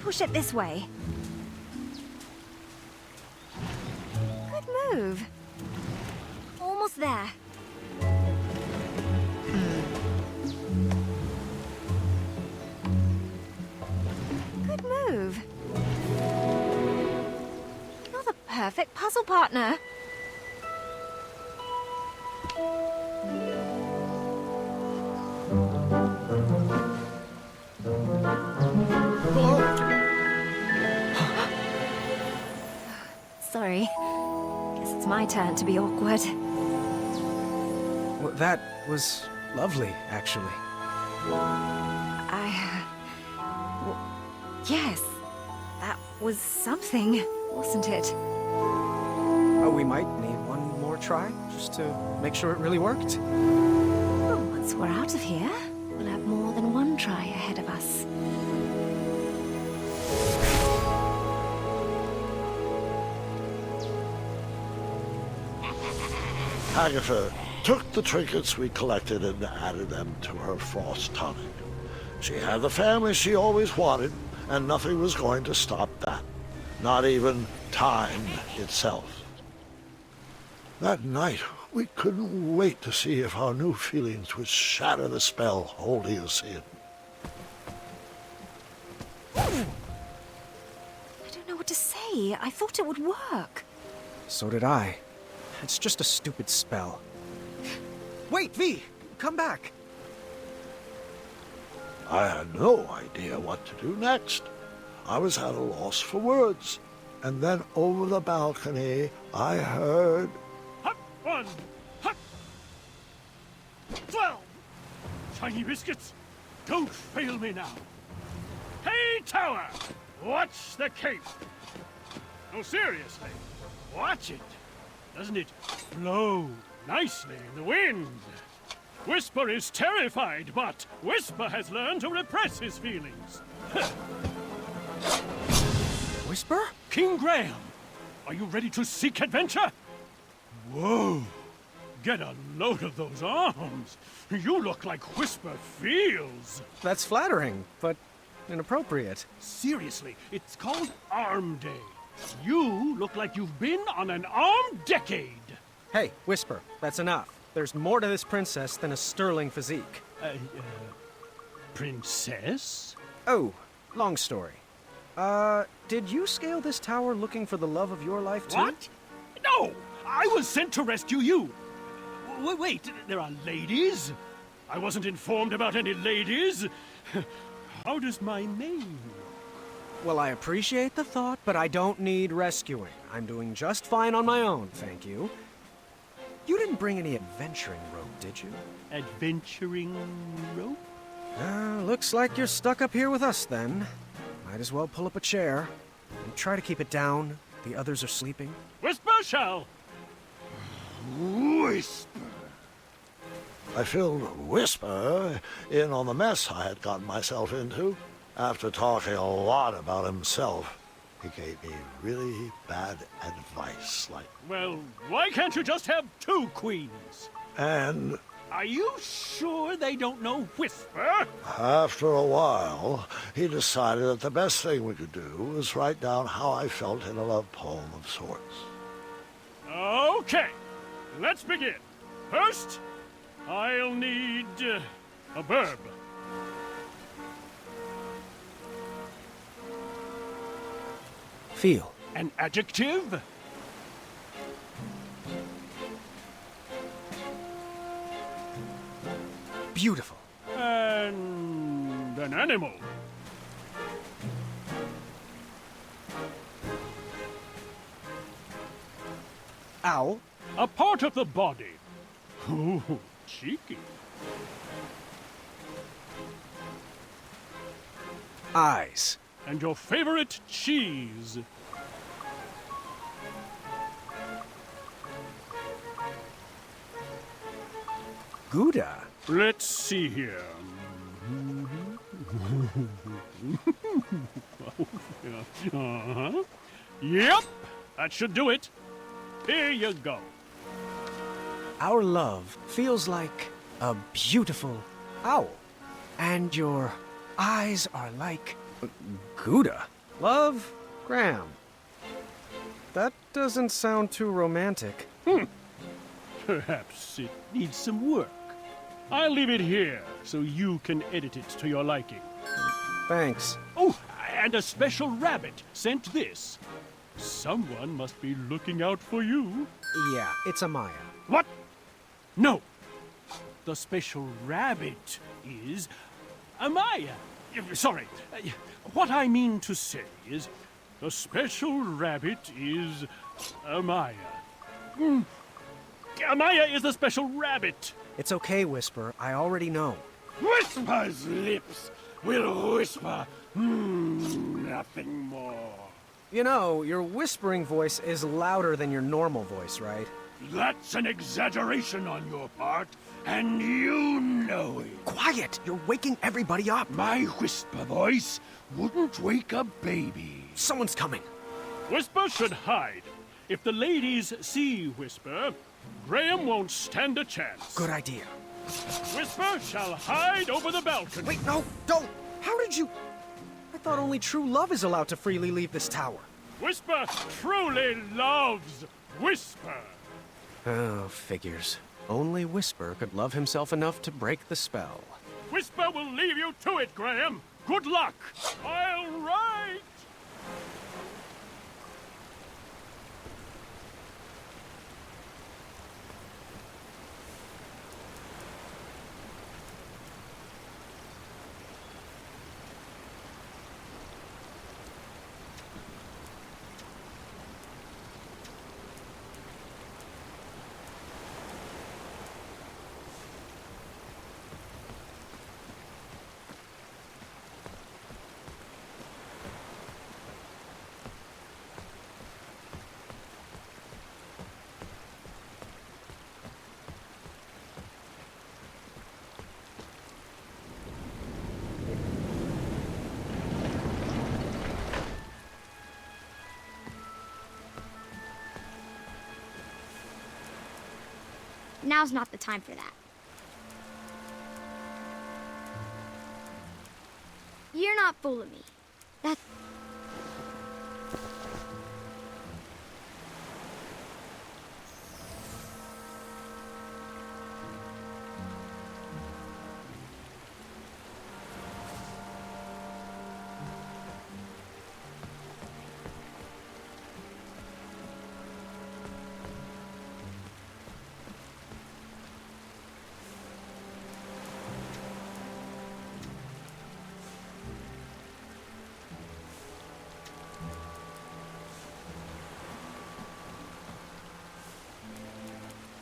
[SPEAKER 9] Push it this way. Good move. Almost there. Good move. You're the perfect puzzle partner. Sorry. Guess it's my turn to be awkward.
[SPEAKER 2] Well, that was lovely, actually.
[SPEAKER 9] Yes. That was something, wasn't it?
[SPEAKER 2] Oh, we might need one more try, just to make sure it really worked.
[SPEAKER 9] Well, once we're out of here, we'll have more than one try ahead of us.
[SPEAKER 1] Agatha took the trinkets we collected and added them to her frost tonic. She had the family she always wanted, and nothing was going to stop that. Not even time itself. That night, we couldn't wait to see if our new feelings would shatter the spell holding us in.
[SPEAKER 9] I don't know what to say. I thought it would work.
[SPEAKER 2] So did I. It's just a stupid spell. Wait, V! Come back!
[SPEAKER 1] I had no idea what to do next. I was at a loss for words. And then over the balcony, I heard...
[SPEAKER 15] Hut 1! Hut 12! Tiny biscuits, don't fail me now. Hey, Tower! Watch the cape! No, seriously, watch it. Doesn't it flow nicely in the wind? Whisper is terrified, but Whisper has learned to repress his feelings.
[SPEAKER 2] Whisper?
[SPEAKER 15] King Graham, are you ready to seek adventure? Whoa! Get a load of those arms. You look like Whisper feels.
[SPEAKER 2] That's flattering, but inappropriate.
[SPEAKER 15] Seriously, it's called Arm Day. You look like you've been on an armed decade.
[SPEAKER 2] Hey, Whisper, that's enough. There's more to this princess than a sterling physique.
[SPEAKER 15] Princess?
[SPEAKER 2] Oh, long story. Did you scale this tower looking for the love of your life, too?
[SPEAKER 15] What? No! I was sent to rescue you. Wait, there are ladies? I wasn't informed about any ladies. How does my name?
[SPEAKER 2] Well, I appreciate the thought, but I don't need rescuing. I'm doing just fine on my own, thank you. You didn't bring any adventuring rope, did you?
[SPEAKER 15] Adventuring rope?
[SPEAKER 2] Looks like you're stuck up here with us, then. Might as well pull up a chair. And try to keep it down. The others are sleeping.
[SPEAKER 15] Whisper shall! Whisper!
[SPEAKER 1] I filled Whisper in on the mess I had gotten myself into. After talking a lot about himself, he gave me really bad advice, like...
[SPEAKER 15] Well, why can't you just have two queens?
[SPEAKER 1] And...
[SPEAKER 15] Are you sure they don't know Whisper?
[SPEAKER 1] After a while, he decided that the best thing we could do was write down how I felt in a love poem of sorts.
[SPEAKER 15] Okay, let's begin. First, I'll need a verb.
[SPEAKER 2] Feel.
[SPEAKER 15] An adjective.
[SPEAKER 2] Beautiful.
[SPEAKER 15] And an animal.
[SPEAKER 2] Owl.
[SPEAKER 15] A part of the body. Ooh, cheeky.
[SPEAKER 2] Eyes.
[SPEAKER 15] And your favorite cheese.
[SPEAKER 2] Gouda.
[SPEAKER 15] Let's see here. Yep, that should do it. Here you go.
[SPEAKER 2] Our love feels like a beautiful owl. And your eyes are like Gouda. Love, Graham. That doesn't sound too romantic.
[SPEAKER 15] Perhaps it needs some work. I'll leave it here so you can edit it to your liking.
[SPEAKER 2] Thanks.
[SPEAKER 15] Oh, and a special rabbit sent this. Someone must be looking out for you.
[SPEAKER 2] Yeah, it's Amaya.
[SPEAKER 15] What? No. The special rabbit is Amaya. Sorry. What I mean to say is, the special rabbit is Amaya. Amaya is the special rabbit.
[SPEAKER 2] It's okay, Whisper. I already know.
[SPEAKER 15] Whisper's lips will whisper nothing more.
[SPEAKER 2] You know, your whispering voice is louder than your normal voice, right?
[SPEAKER 15] That's an exaggeration on your part, and you know it.
[SPEAKER 2] Quiet! You're waking everybody up.
[SPEAKER 15] My whisper voice wouldn't wake a baby.
[SPEAKER 2] Someone's coming.
[SPEAKER 15] Whisper should hide. If the ladies see Whisper, Graham won't stand a chance.
[SPEAKER 2] Good idea.
[SPEAKER 15] Whisper shall hide over the balcony.
[SPEAKER 2] Wait, no, don't! How did you... I thought only true love is allowed to freely leave this tower.
[SPEAKER 15] Whisper truly loves Whisper.
[SPEAKER 2] Oh, figures. Only Whisper could love himself enough to break the spell.
[SPEAKER 15] Whisper will leave you to it, Graham. Good luck. I'll write.
[SPEAKER 7] Now's not the time for that. You're not fooling me. That's...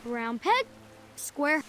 [SPEAKER 7] Round peg, square.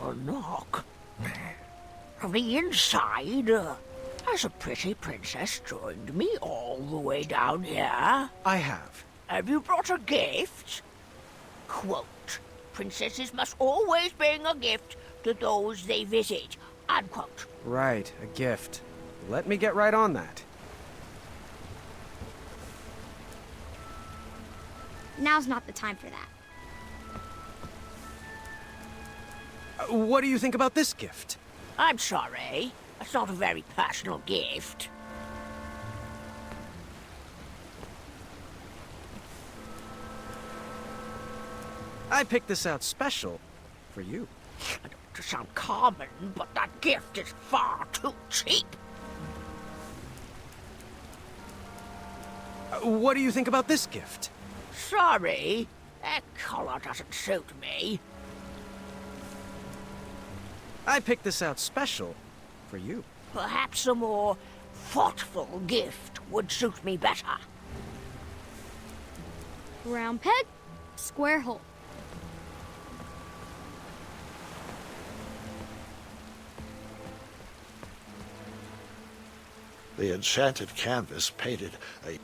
[SPEAKER 5] A knock. From the inside, has a pretty princess joined me all the way down here?
[SPEAKER 2] I have.
[SPEAKER 5] Have you brought a gift? Quote, princesses must always bring a gift to those they visit. Unquote.
[SPEAKER 2] Right, a gift. Let me get right on that.
[SPEAKER 7] Now's not the time for that.
[SPEAKER 2] What do you think about this gift?
[SPEAKER 5] I'm sorry. That's not a very personal gift.
[SPEAKER 2] I picked this out special for you.
[SPEAKER 5] I don't want to sound common, but that gift is far too cheap.
[SPEAKER 2] What do you think about this gift?
[SPEAKER 5] Sorry, that color doesn't suit me.
[SPEAKER 2] I picked this out special for you.
[SPEAKER 5] Perhaps a more thoughtful gift would suit me better.
[SPEAKER 7] Round peg, square hole.
[SPEAKER 1] The enchanted canvas painted a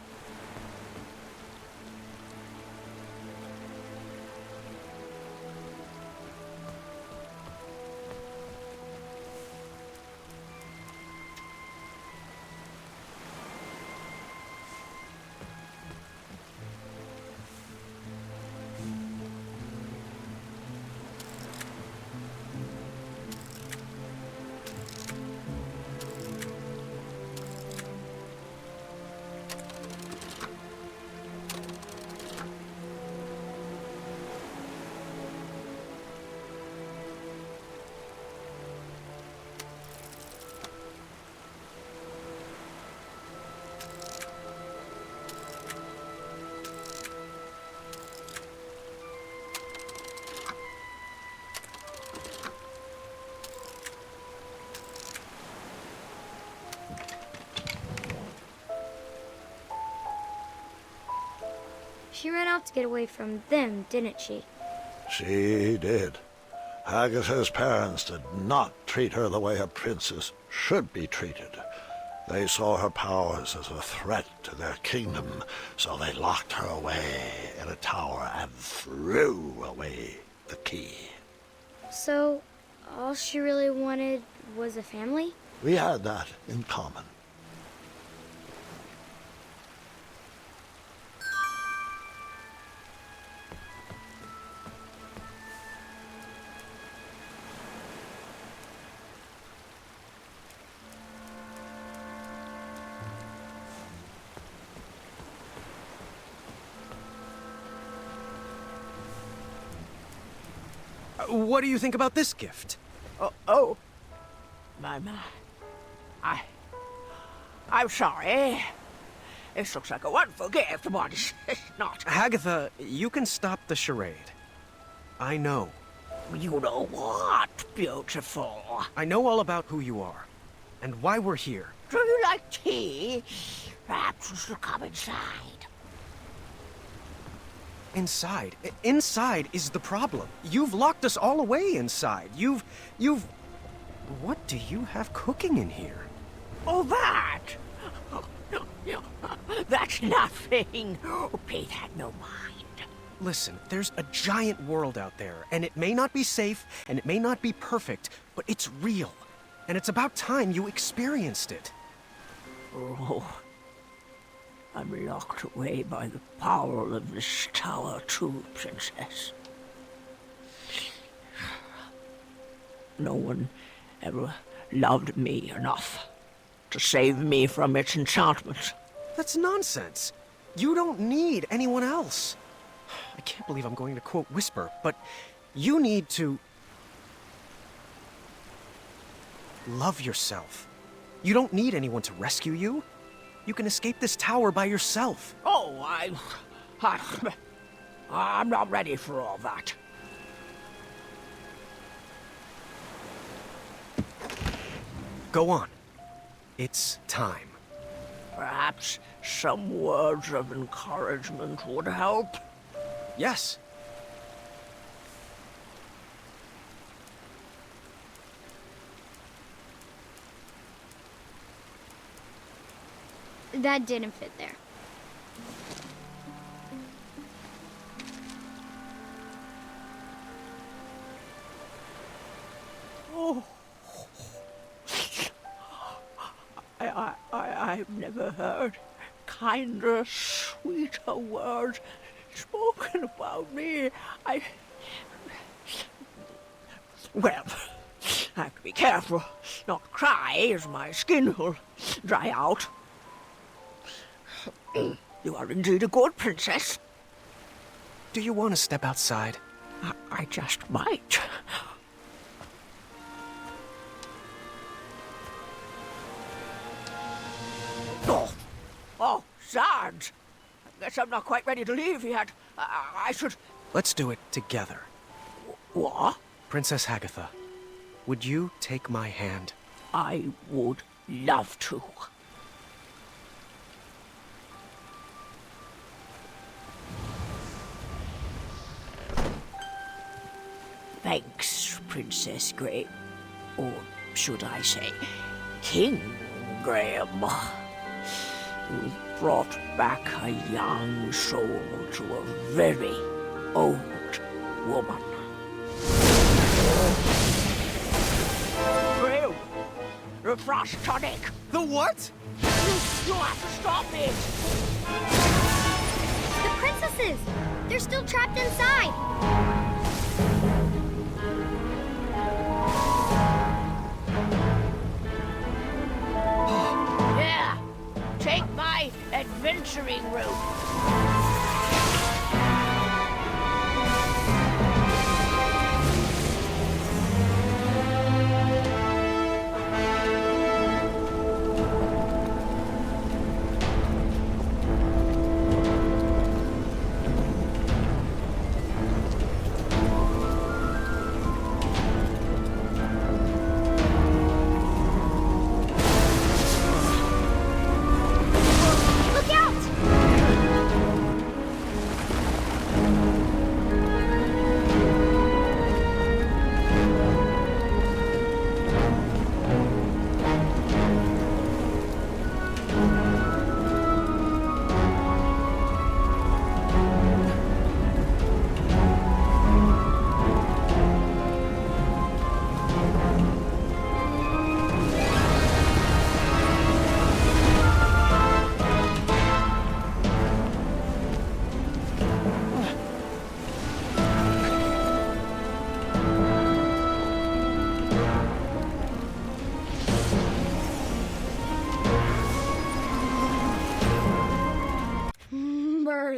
[SPEAKER 7] She ran off to get away from them, didn't she?
[SPEAKER 1] She did. Agatha's parents did not treat her the way a princess should be treated. They saw her powers as a threat to their kingdom, so they locked her away in a tower and threw away the key.
[SPEAKER 7] So, all she really wanted was a family?
[SPEAKER 1] We had that in common.
[SPEAKER 2] What do you think about this gift?
[SPEAKER 5] Oh. My. I'm sorry. This looks like a wonderful gift, but it's not.
[SPEAKER 2] Agatha, you can stop the charade. I know.
[SPEAKER 5] You know what, beautiful?
[SPEAKER 2] I know all about who you are, and why we're here.
[SPEAKER 5] Do you like tea? Perhaps we should come inside.
[SPEAKER 2] Inside? Inside is the problem. You've locked us all away inside. You've... What do you have cooking in here?
[SPEAKER 5] Oh, that? Oh, no. That's nothing. Oh, Pete had no mind.
[SPEAKER 2] Listen, there's a giant world out there, and it may not be safe, and it may not be perfect, but it's real. And it's about time you experienced it.
[SPEAKER 5] Oh, I'm locked away by the power of this tower too, Princess. No one ever loved me enough to save me from its enchantment.
[SPEAKER 2] That's nonsense. You don't need anyone else. I can't believe I'm going to quote Whisper, but you need to love yourself. You don't need anyone to rescue you. You can escape this tower by yourself.
[SPEAKER 5] Oh, I'm not ready for all that.
[SPEAKER 2] Go on. It's time.
[SPEAKER 5] Perhaps some words of encouragement would help.
[SPEAKER 2] Yes.
[SPEAKER 7] That didn't fit there.
[SPEAKER 5] Oh. I've never heard kinder, sweeter words spoken about me. Well, I have to be careful not to cry, as my skin will dry out. You are indeed a good princess.
[SPEAKER 2] Do you want to step outside?
[SPEAKER 5] I just might. Oh, Sarge! I guess I'm not quite ready to leave yet. I should...
[SPEAKER 2] Let's do it together.
[SPEAKER 5] What?
[SPEAKER 2] Princess Agatha, would you take my hand?
[SPEAKER 5] I would love to. Thanks, Princess Graham. Or should I say, King Graham. You've brought back a young soul to a very old woman. Brew! The frost tonic!
[SPEAKER 6] The what?
[SPEAKER 5] You have to stop it!
[SPEAKER 7] The princesses! They're still trapped inside!
[SPEAKER 5] Yeah! Take my adventuring route!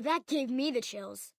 [SPEAKER 7] That gave me the chills.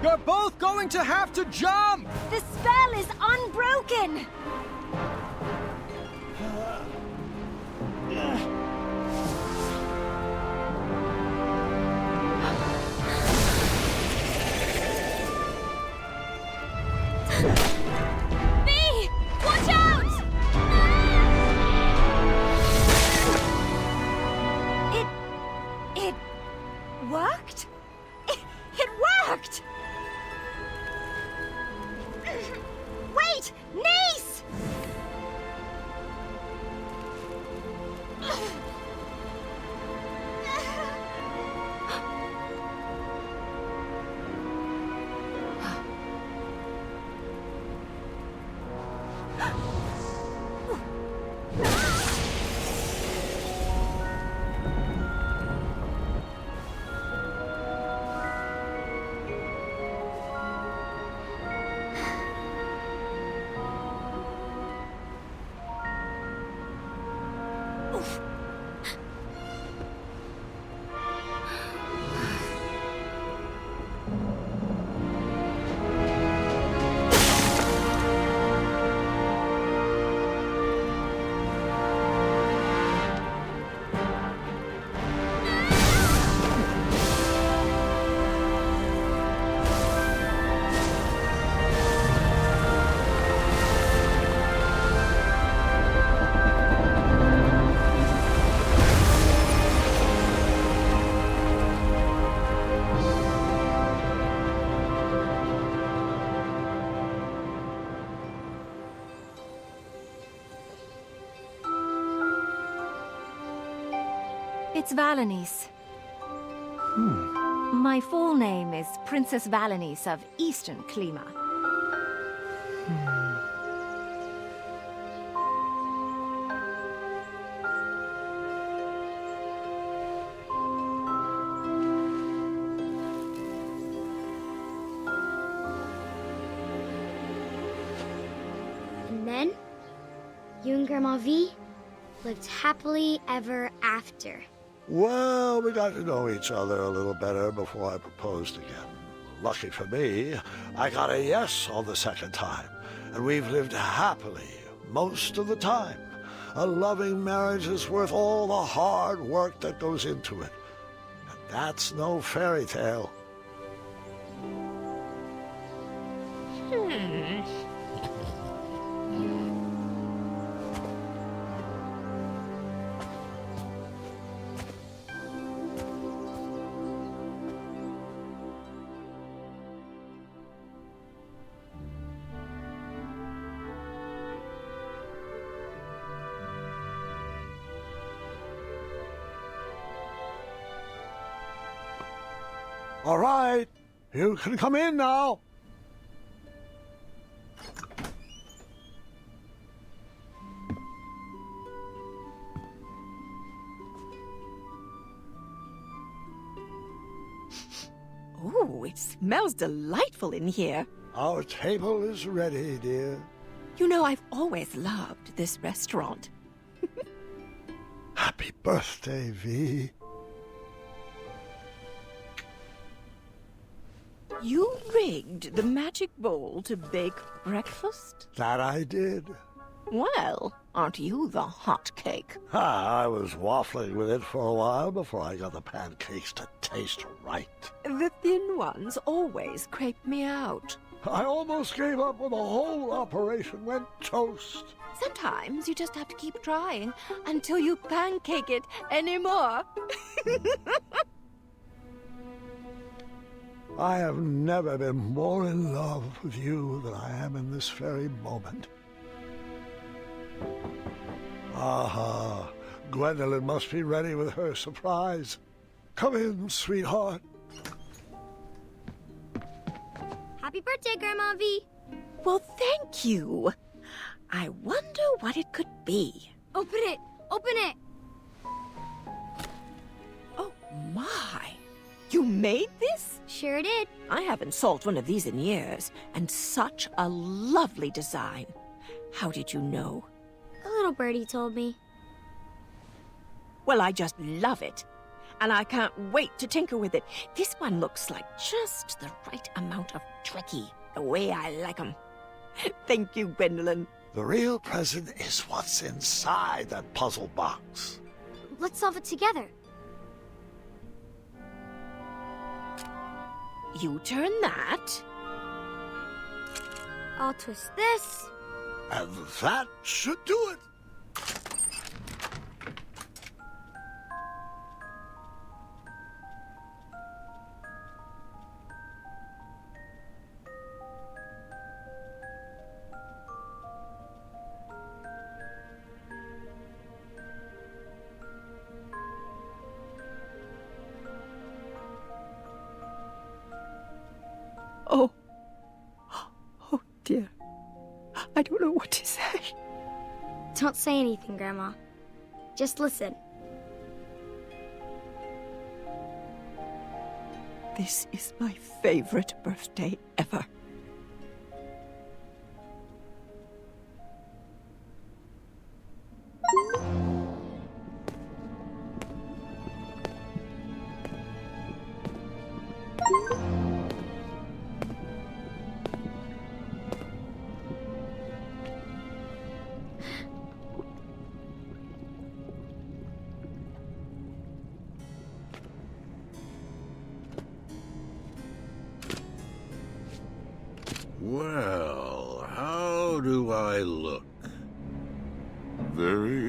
[SPEAKER 6] You're both going to have to jump!
[SPEAKER 9] The spell is unbroken!
[SPEAKER 10] Bee! Watch out!
[SPEAKER 9] It's Valanice. My full name is Princess Valanice of Eastern Klima.
[SPEAKER 7] And then, you and Grandma V lived happily ever after.
[SPEAKER 1] Well, we got to know each other a little better before I proposed again. Lucky for me, I got a yes on the second time, and we've lived happily most of the time. A loving marriage is worth all the hard work that goes into it. And that's no fairy tale. All right, you can come in now.
[SPEAKER 16] Ooh, it smells delightful in here.
[SPEAKER 1] Our table is ready, dear.
[SPEAKER 16] You know, I've always loved this restaurant.
[SPEAKER 1] Happy birthday, V.
[SPEAKER 16] You rigged the magic bowl to bake breakfast?
[SPEAKER 1] That I did.
[SPEAKER 16] Well, aren't you the hot cake?
[SPEAKER 1] I was waffling with it for a while before I got the pancakes to taste right.
[SPEAKER 16] The thin ones always creep me out.
[SPEAKER 1] I almost gave up when the whole operation went toast.
[SPEAKER 16] Sometimes you just have to keep trying until you pancake it anymore.
[SPEAKER 1] I have never been more in love with you than I am in this very moment. Aha, Gwendolyn must be ready with her surprise. Come in, sweetheart.
[SPEAKER 7] Happy birthday, Grandma V.
[SPEAKER 16] Well, thank you. I wonder what it could be.
[SPEAKER 7] Open it! Open it!
[SPEAKER 16] Oh, my. You made this?
[SPEAKER 7] Sure did.
[SPEAKER 16] I haven't sold one of these in years, and such a lovely design. How did you know?
[SPEAKER 7] A little birdie told me.
[SPEAKER 16] Well, I just love it. And I can't wait to tinker with it. This one looks like just the right amount of tricky, the way I like 'em. Thank you, Gwendolyn.
[SPEAKER 1] The real present is what's inside that puzzle box.
[SPEAKER 7] Let's solve it together.
[SPEAKER 16] You turn that.
[SPEAKER 7] I'll twist this.
[SPEAKER 1] And that should do it.
[SPEAKER 16] I don't know what to say.
[SPEAKER 7] Don't say anything, Grandma. Just listen.
[SPEAKER 16] This is my favorite birthday ever.
[SPEAKER 13] Well, how do I look?
[SPEAKER 12] Very